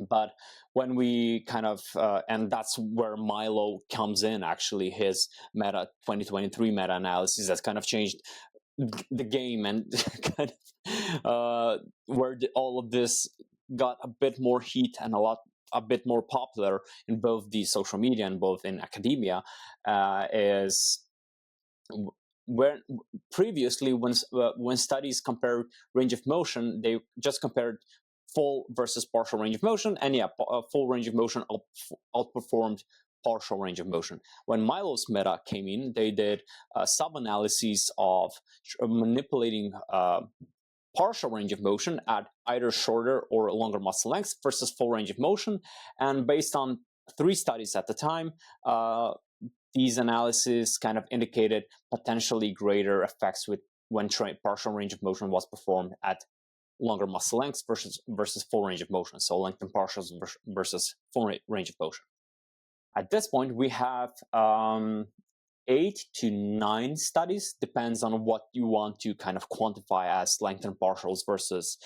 But when we kind of and that's where Milo comes in, actually, his 2023 meta-analysis has kind of changed the game, and kind of where all of this got a bit more heat and a bit more popular in both the social media and both in academia, is where previously when studies compared range of motion, they just compared full versus partial range of motion, and yeah, full range of motion outperformed partial range of motion. When Milo's meta came in, they did sub-analyses of manipulating partial range of motion at either shorter or longer muscle lengths versus full range of motion, and based on 3 studies at the time, these analyses kind of indicated potentially greater effects with when partial range of motion was performed at longer muscle lengths versus full range of motion. So lengthened partials versus full range of motion. At this point, we have 8 to 9 studies, depends on what you want to kind of quantify as lengthened partials versus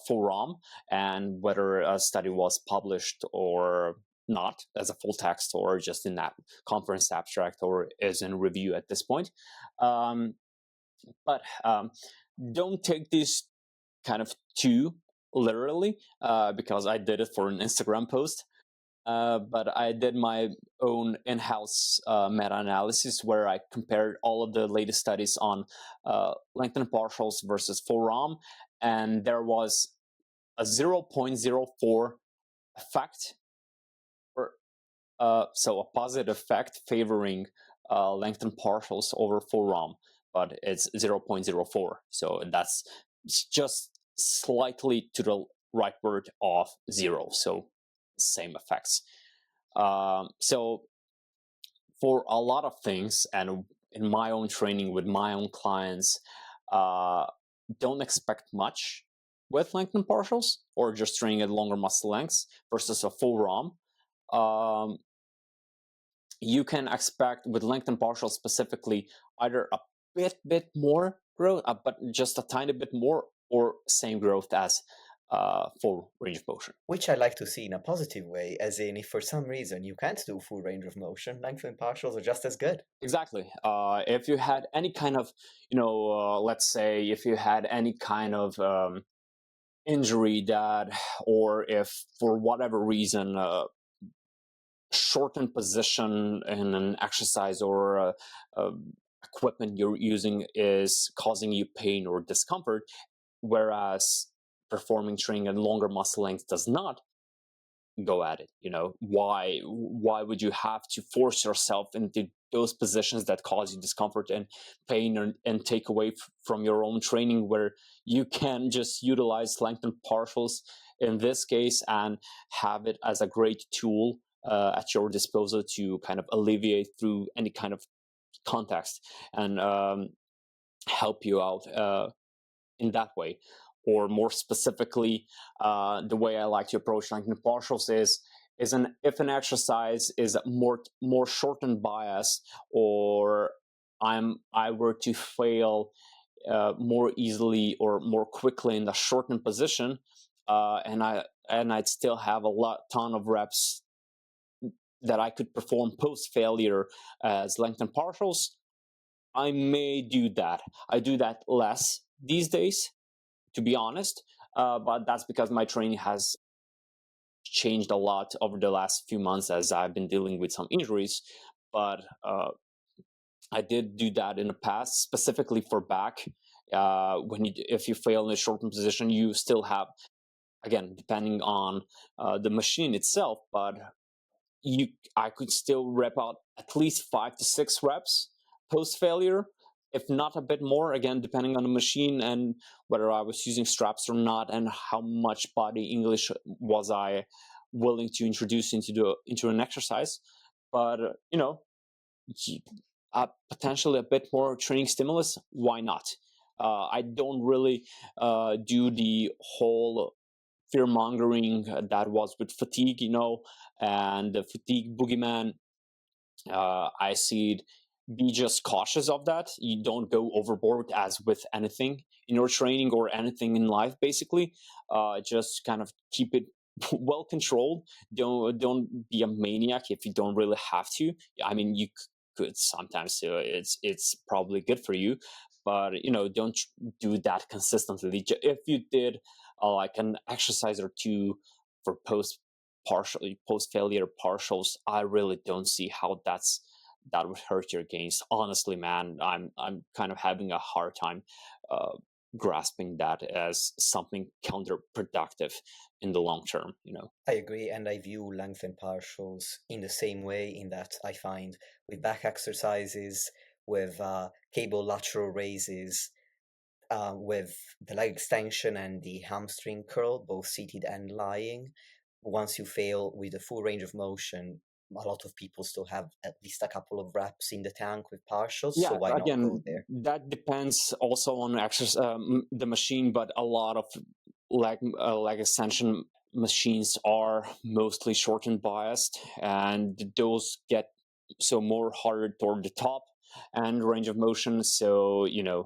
full ROM, and whether a study was published or not as a full text, or just in that conference abstract, or is in review at this point. But don't take these kind of too literally, because I did it for an Instagram post. But I did my own in-house meta-analysis where I compared all of the latest studies on lengthened partials versus full ROM, and there was a 0.04 effect, so a positive effect favoring lengthened partials over full ROM, but it's 0.04. So that's just slightly to the rightward of 0. So same effects. So for a lot of things, and in my own training with my own clients, don't expect much with lengthened partials, or just training at longer muscle lengths versus a full ROM. You can expect with lengthened partials specifically either a bit more growth, but just a tiny bit more, or same growth as full range of motion. Which I like to see in a positive way, as in if for some reason you can't do full range of motion, lengthened partials are just as good. Exactly. If you had any kind of, let's say if you had any kind of injury that, or if for whatever reason, shortened position in an exercise or equipment you're using is causing you pain or discomfort, whereas performing training at longer muscle length does not, go at it. Why would you have to force yourself into those positions that cause you discomfort and pain, and take away from your own training, where you can just utilize lengthened partials in this case and have it as a great tool at your disposal to kind of alleviate through any kind of context, and help you out in that way. Or more specifically, the way I like to approach lengthened partials is if an exercise is more shortened bias, or I were to fail more easily or more quickly in the shortened position, and I'd still have a ton of reps that I could perform post failure as lengthened partials, I may do that. I do that less these days, to be honest, but that's because my training has changed a lot over the last few months as I've been dealing with some injuries. But I did do that in the past, specifically for back. If you fail in a shortened position, you still have, again, depending on the machine itself, but I could still rep out at least 5 to 6 reps post failure, if not a bit more, again, depending on the machine and whether I was using straps or not, and how much body English was I willing to introduce into an exercise. But potentially a bit more training stimulus, why not? I don't really do the whole fear mongering that was with fatigue, and the fatigue boogeyman. I see it. Be just cautious of that. You don't go overboard, as with anything in your training or anything in life, basically. Just kind of keep it well controlled. Don't be a maniac if you don't really have to. I mean, you could sometimes. It's probably good for you, but don't do that consistently. If you did like an exercise or two for post failure partials, I really don't see how that would hurt your gains. Honestly, man, I'm kind of having a hard time grasping that as something counterproductive in the long term. I agree, and I view lengthened partials in the same way, in that I find with back exercises, with cable lateral raises, with the leg extension and the hamstring curl, both seated and lying, once you fail with the full range of motion, a lot of people still have at least a couple of reps in the tank with partials, so Yeah, why not go again, there? that depends also on the machine, but a lot of leg extension machines are mostly shortened biased, and those get so more harder toward the top and range of motion. So you're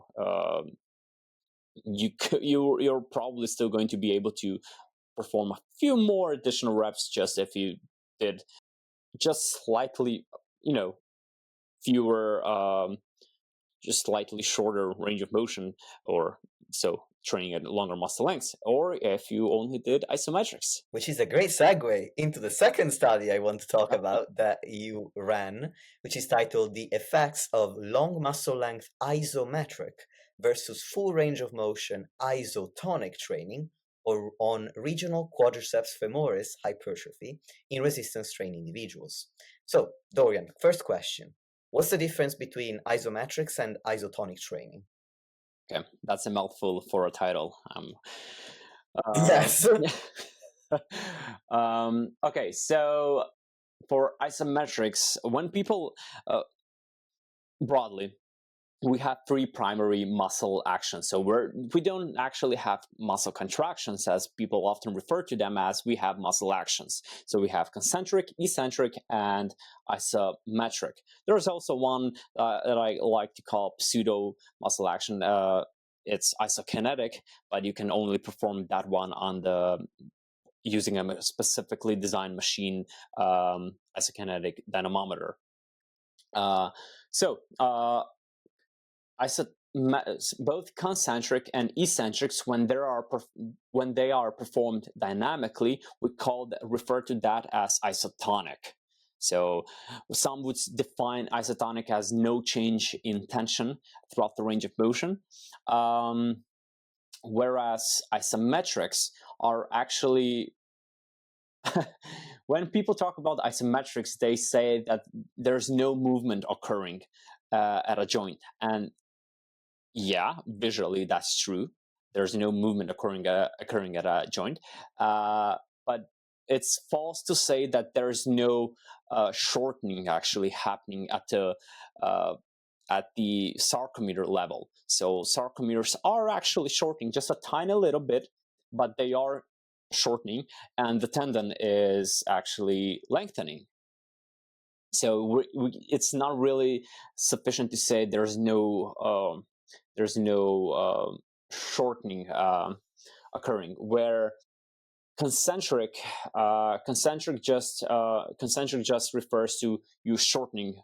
probably still going to be able to perform a few more additional reps, just if you did just slightly, fewer, just slightly shorter range of motion, or so training at longer muscle lengths, or if you only did isometrics. Which is a great segue into the second study I want to talk about that you ran, which is titled The Effects of Long Muscle Length Isometric versus Full Range of Motion Isotonic Training, or on regional quadriceps femoris hypertrophy in resistance training individuals. So, Dorian, first question. What's the difference between isometrics and isotonic training? Okay, that's a mouthful for a title. Yes. Okay, so for isometrics, when people broadly, we have 3 primary muscle actions. So we don't actually have muscle contractions, as people often refer to them as. We have muscle actions. So we have concentric, eccentric, and isometric. There's also one that I like to call pseudo muscle action. it's isokinetic, but you can only perform that one on the using a specifically designed machine, isokinetic dynamometer. So both concentric and eccentrics, when they are performed dynamically, we refer to that as isotonic. So some would define isotonic as no change in tension throughout the range of motion, whereas isometrics are actually when people talk about isometrics, they say that there's no movement occurring at a joint. And yeah, visually that's true. There's no movement occurring at a joint. But it's false to say that there's no shortening actually happening at the sarcometer level. So sarcomeres are actually shortening just a tiny little bit, but they are shortening, and the tendon is actually lengthening. So it's not really sufficient to say there's no shortening occurring. Where concentric just refers to you shortening.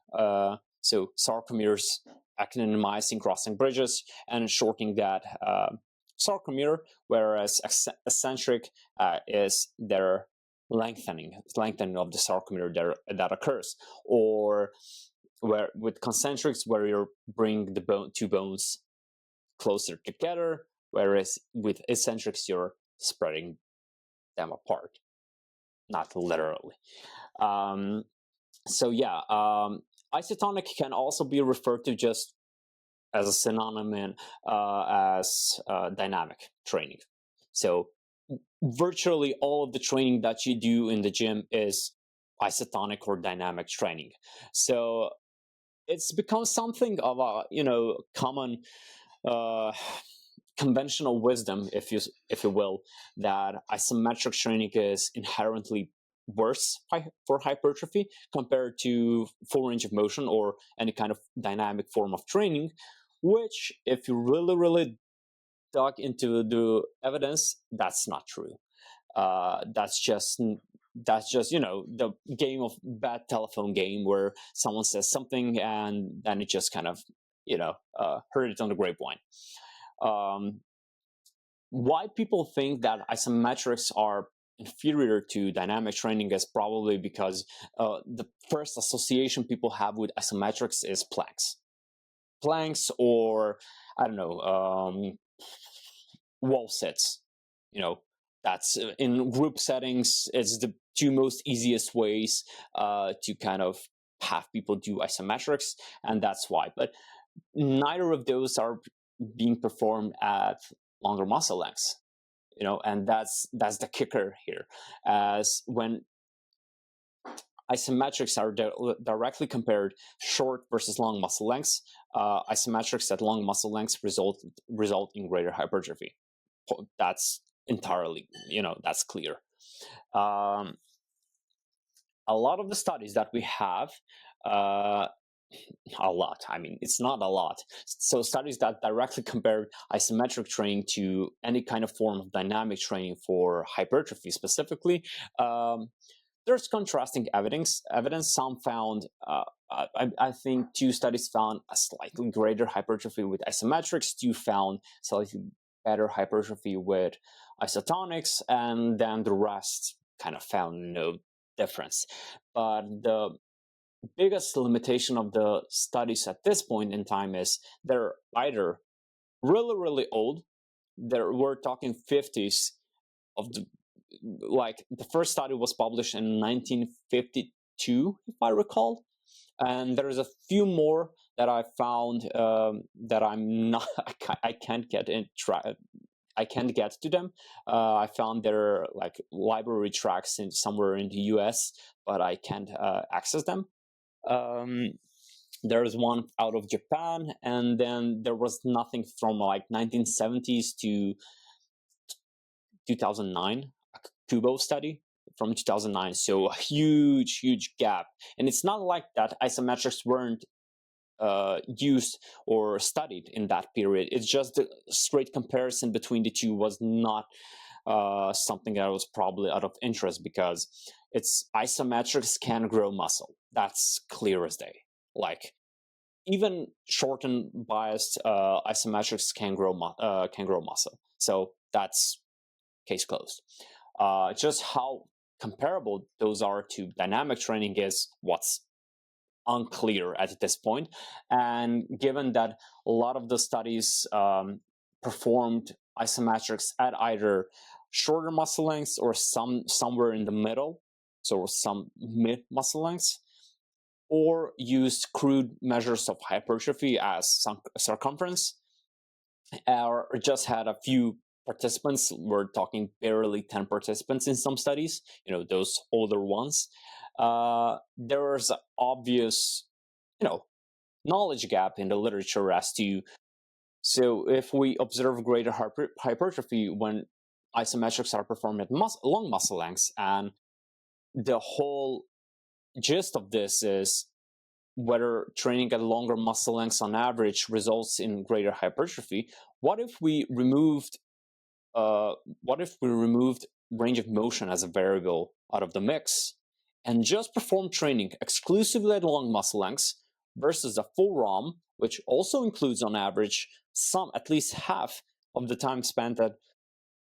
So sarcomeres actinomycin crossing bridges and shortening that sarcomere, whereas eccentric is their lengthening of the sarcomere that occurs. Or where with concentrics, where you bring the two bones closer together, whereas with eccentrics you're spreading them apart, not literally. So yeah, isotonic can also be referred to just as a synonym as dynamic training. So virtually all of the training that you do in the gym is isotonic or dynamic training. So it's become something of a common conventional wisdom, if you will, that isometric training is inherently worse for hypertrophy compared to full range of motion or any kind of dynamic form of training, which, if you really dug into the evidence, that's not true. That's just the game of bad telephone game where someone says something and then it just kind of heard it on the grapevine. Why people think that isometrics are inferior to dynamic training is probably because the first association people have with isometrics is planks, or I don't know, wall sits. That's in group settings. It's the two most easiest ways to kind of have people do isometrics, and that's why. But neither of those are being performed at longer muscle lengths, and that's the kicker here. As when isometrics are directly compared short versus long muscle lengths, isometrics at long muscle lengths result in greater hypertrophy. That's entirely, that's clear. A lot of the studies that we have, a lot, I mean, it's not a lot. So studies that directly compare isometric training to any kind of form of dynamic training for hypertrophy specifically, there's contrasting evidence. Some found, I think 2 studies found a slightly greater hypertrophy with isometrics, 2 found slightly better hypertrophy with isotonics, and then the rest kind of found no difference. But the biggest limitation of the studies at this point in time is they're either really old. We're talking 50s of the first study was published in 1952, if I recall, and there's a few more that I found that I'm not I can't get to them. I found their library tracks somewhere in the US, but I can't access them. There's one out of Japan, and then there was nothing from 1970s to 2009, a Kubo study from 2009. So a huge gap. And it's not like that isometrics weren't used or studied in that period. It's just the straight comparison between the two was not something that was probably out of interest, because it's isometrics can grow muscle. That's clear as day. Like even shortened biased isometrics can grow muscle. So that's case closed. Just how comparable those are to dynamic training is what's unclear at this point. And given that a lot of the studies performed isometrics at either shorter muscle lengths or somewhere in the middle, so some mid muscle lengths, or used crude measures of hypertrophy as circumference, or just had a few participants. We're talking barely 10 participants in some studies, those older ones. There is an obvious, knowledge gap in the literature as to, so if we observe greater hypertrophy when isometrics are performed at long muscle lengths, and the whole gist of this is whether training at longer muscle lengths on average results in greater hypertrophy. What if we removed range of motion as a variable out of the mix and just performed training exclusively at long muscle lengths versus a full ROM, which also includes on average at least half of the time spent at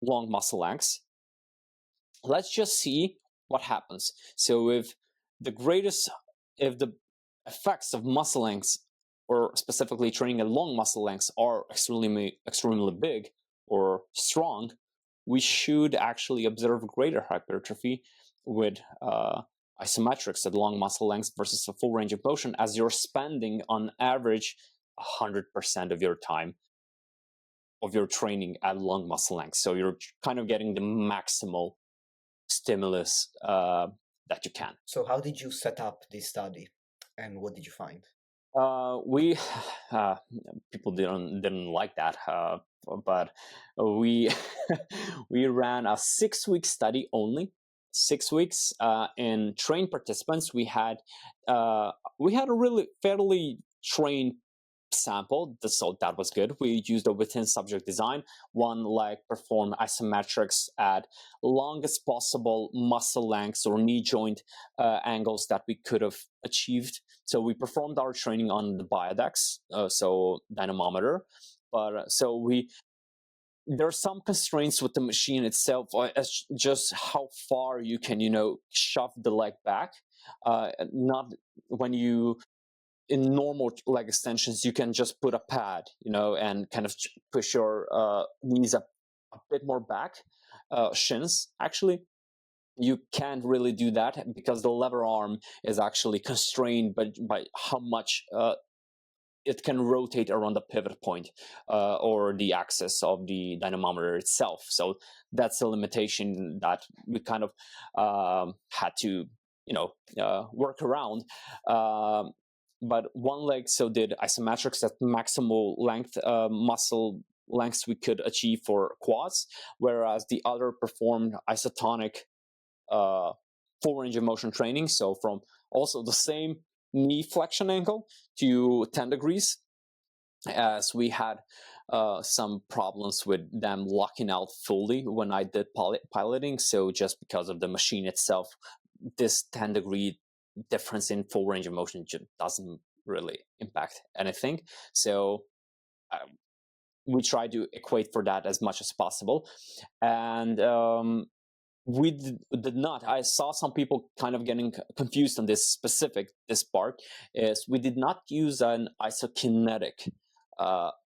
long muscle lengths? Let's just see what happens. So if the effects of muscle lengths, or specifically training at long muscle lengths, are extremely big or strong, we should actually observe greater hypertrophy with isometrics at long muscle lengths versus a full range of motion, as you're spending on average 100% of your time of your training at long muscle lengths. So you're kind of getting the maximal stimulus that you can. So how did you set up this study, and what did you find? We people didn't like that, but we we ran a 6-week study only. 6 weeks. In trained participants, we had a really fairly trained sample, so that was good. We used a within subject design. One leg performed isometrics at longest possible muscle lengths or knee joint angles that we could have achieved. So we performed our training on the biodex, so dynamometer. But there are some constraints with the machine itself, as just how far you can, shove the leg back. Not when you in normal leg extensions, you can just put a pad, and kind of push your knees a bit more back, shins. Actually, you can't really do that because the lever arm is actually constrained by how much it can rotate around the pivot point or the axis of the dynamometer itself. So that's a limitation that we kind of had to, work around. But one leg did isometrics at maximal length, muscle lengths we could achieve for quads, whereas the other performed isotonic full range of motion training. So from also the same knee flexion angle to 10 degrees, as we had some problems with them locking out fully when I did piloting. So just because of the machine itself, this 10-degree difference in full range of motion just doesn't really impact anything. So we try to equate for that as much as possible. And we did not. I saw some people kind of getting confused on this part, is we did not use an isokinetic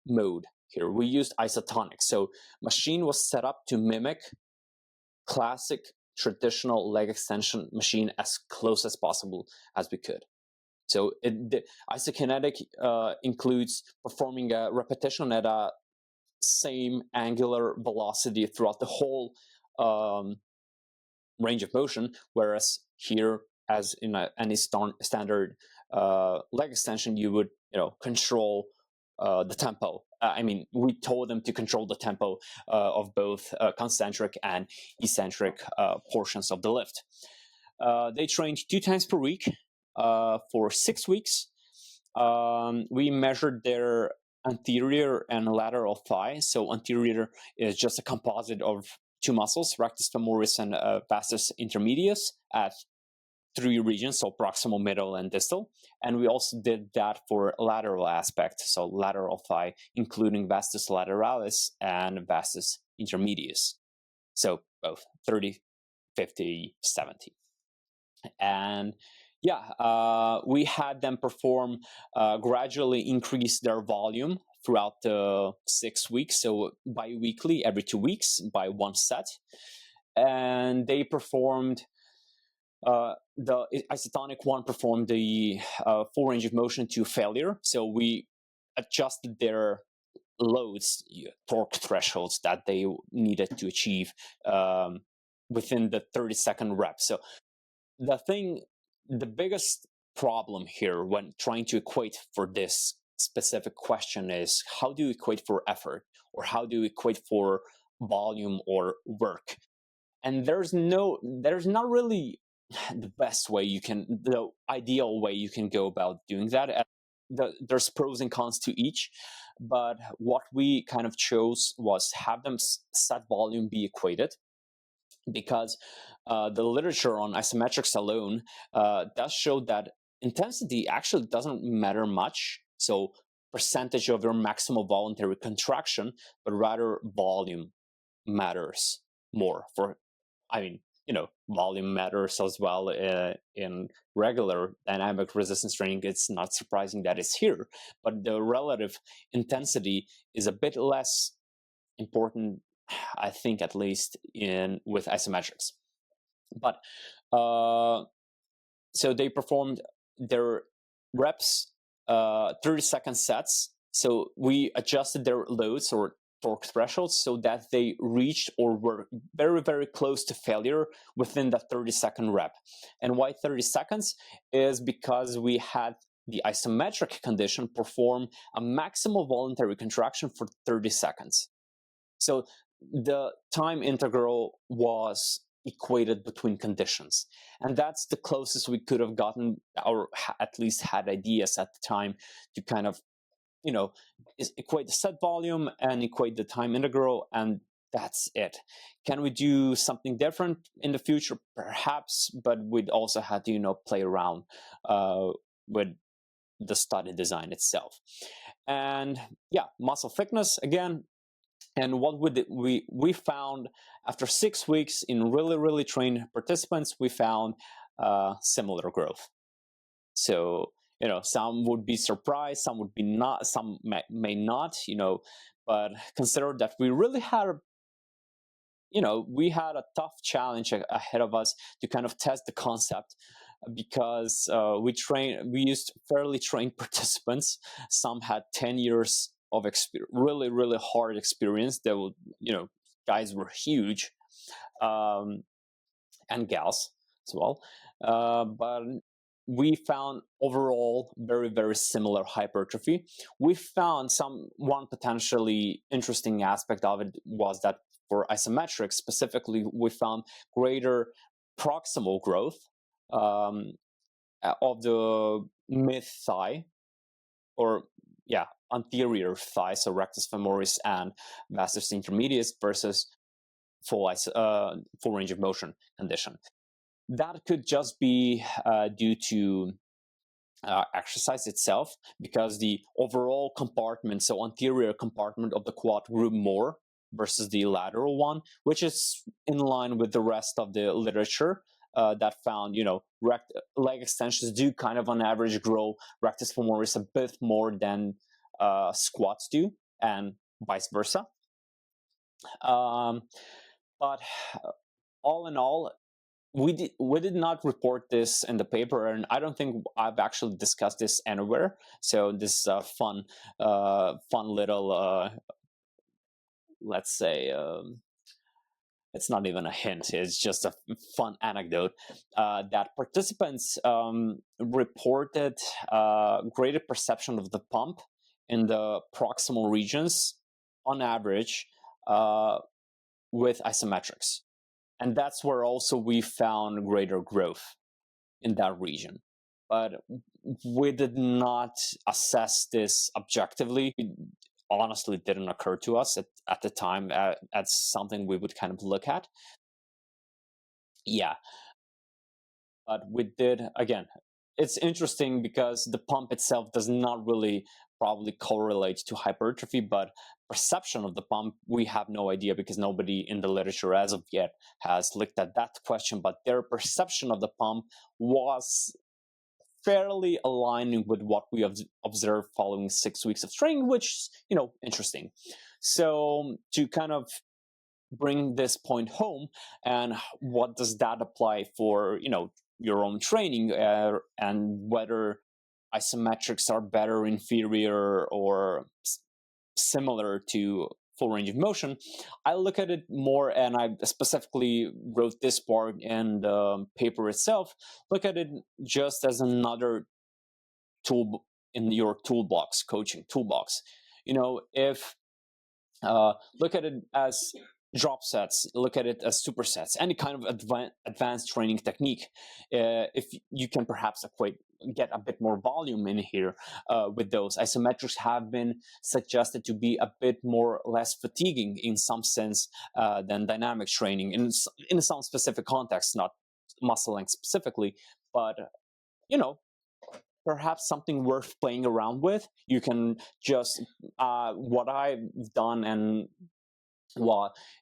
mode here. We used isotonic. So machine was set up to mimic classic traditional leg extension machine as close as possible as we could. So the isokinetic includes performing a repetition at a same angular velocity throughout the whole range of motion, whereas here, as in any standard leg extension, you would control the tempo. We told them to control the tempo of both concentric and eccentric portions of the lift. They trained 2 times per week for 6 weeks. we measured their anterior and lateral thigh. So anterior is just a composite of two muscles, rectus femoris and vastus intermedius, at three regions, so proximal, middle, and distal. And we also did that for lateral aspect, so lateral thigh, including vastus lateralis and vastus intermedius. So both 30, 50, 70. And we had them perform gradually increase their volume throughout the 6 weeks, so bi-weekly, every 2 weeks, by one set. And they performed the isotonic one performed the full range of motion to failure. So we adjusted their loads, torque thresholds that they needed to achieve within the 30-second rep. So the biggest problem here when trying to equate for this specific question is, how do you equate for effort, or how do you equate for volume or work? And there's not really the best way the ideal way you can go about doing that. There's pros and cons to each, but what we kind of chose was have them set volume be equated, because the literature on isometrics alone does show that intensity actually doesn't matter much. So percentage of your maximal voluntary contraction, but rather volume matters more. Volume matters as well in regular dynamic resistance training. It's not surprising that it's here, but the relative intensity is a bit less important, I think, at least with isometrics. But so they performed their reps 30-second sets. So we adjusted their loads or torque thresholds so that they reached or were very, very close to failure within the 30-second rep. And why 30 seconds is because we had the isometric condition perform a maximal voluntary contraction for 30 seconds. So the time integral was equated between conditions. And that's the closest we could have gotten, or at least had ideas at the time, to kind of equate the set volume and equate the time integral, and that's it. Can we do something different in the future? Perhaps, but we'd also have to play around with the study design itself. And muscle thickness again. And what we found after 6 weeks in really trained participants, we found similar growth. So some would be surprised, some would be not, some may not, but consider that we really had a tough challenge ahead of us to kind of test the concept, because we used fairly trained participants. Some had 10 years of really hard experience. They would, guys were huge, and gals as well, but we found overall very, very similar hypertrophy. We found one potentially interesting aspect of it was that for isometrics specifically, we found greater proximal growth of the mid thigh, or anterior thigh, so rectus femoris and vastus intermedius, versus full range of motion condition. That could just be due to exercise itself, because the overall compartment, so anterior compartment of the quad, grew more versus the lateral one, which is in line with the rest of the literature that found, leg extensions do kind of on average grow rectus femoris a bit more than squats do, and vice versa. But all in all, we did not report this in the paper, and I don't think I've actually discussed this anywhere. So this is a fun little, let's say, it's not even a hint, it's just a fun anecdote, that participants reported greater perception of the pump in the proximal regions on average with isometrics. And that's where also we found greater growth in that region. but we did not assess this objectively. It honestly didn't occur to us at the time as something we would kind of look at. Yeah, but we did, again, it's interesting because the pump itself does not really probably correlate to hypertrophy, but perception of the pump, we have no idea because nobody in the literature as of yet has looked at that question, but their perception of the pump was fairly aligning with what we observed following 6 weeks of training, which is, interesting. So to kind of bring this point home, and what does that apply for, your own training, and whether isometrics are better, inferior, or similar to full range of motion, I look at it more, and I specifically wrote this part in the paper itself, look at it just as another tool in your toolbox, coaching toolbox. If look at it as drop sets, look at it as supersets, any kind of advanced training technique. If you can perhaps get a bit more volume in here with those. Isometrics have been suggested to be a bit less fatiguing in some sense than dynamic training in some specific context, not muscle length specifically, but perhaps something worth playing around with. You can just what I've done and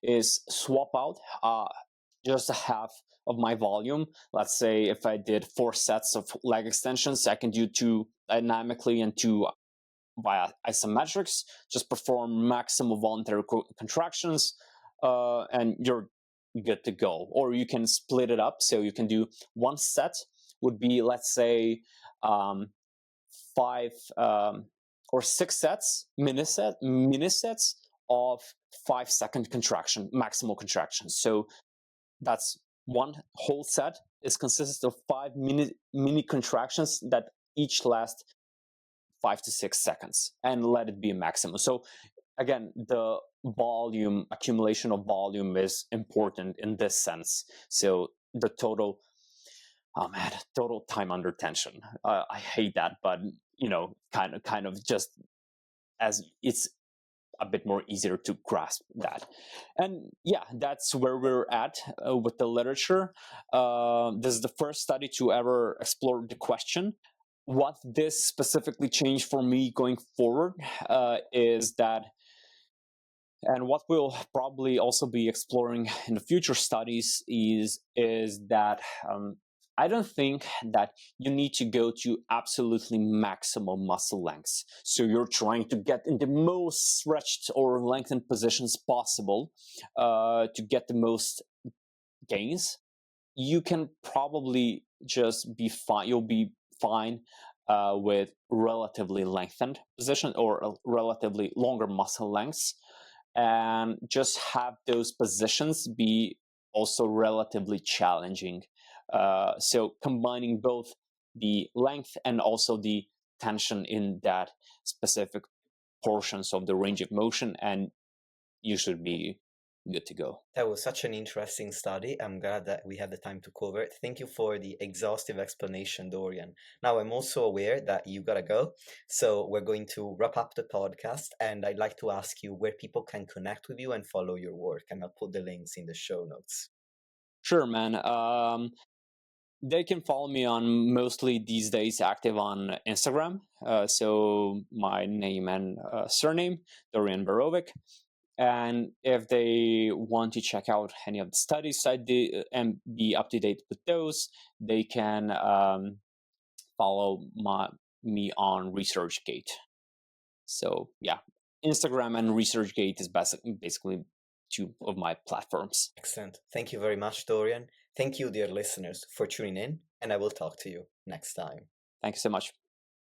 is swap out just a half of my volume. Let's say if I did 4 sets of leg extensions, I can do 2 dynamically and 2 via isometrics. Just perform maximum voluntary contractions, and you're good to go. Or you can split it up, so you can do 1 set would be, let's say, 5 or 6 sets, mini sets of 5-second contraction, maximal contraction. So that's one whole set is consists of 5 mini contractions that each last 5 to 6 seconds, and let it be a maximum. So again, the accumulation of volume is important in this sense. So the total time under tension. I hate that, but kind of just as it's a bit more easier to grasp that. And yeah, that's where we're at with the literature. This is the first study to ever explore the question. What this specifically changed for me going forward is that, and what we'll probably also be exploring in the future studies is that I don't think that you need to go to absolutely maximal muscle lengths. So you're trying to get in the most stretched or lengthened positions possible to get the most gains. You can probably just be fine. You'll be fine with relatively lengthened position or relatively longer muscle lengths, and just have those positions be also relatively challenging. So combining both the length and also the tension in that specific portions of the range of motion, and you should be good to go. That was such an interesting study. I'm glad that we had the time to cover it. Thank you for the exhaustive explanation, Dorian. Now, I'm also aware that you gotta go, so we're going to wrap up the podcast, and I'd like to ask you where people can connect with you and follow your work, and I'll put the links in the show notes. Sure, man. They can follow me on, mostly these days, active on Instagram. So my name and surname, Dorian Varovic. And if they want to check out any of the studies I did and be up to date with those, they can follow me on ResearchGate. So yeah, Instagram and ResearchGate is basically 2 of my platforms. Excellent. Thank you very much, Dorian. Thank you, dear listeners, for tuning in, and I will talk to you next time. Thank you so much.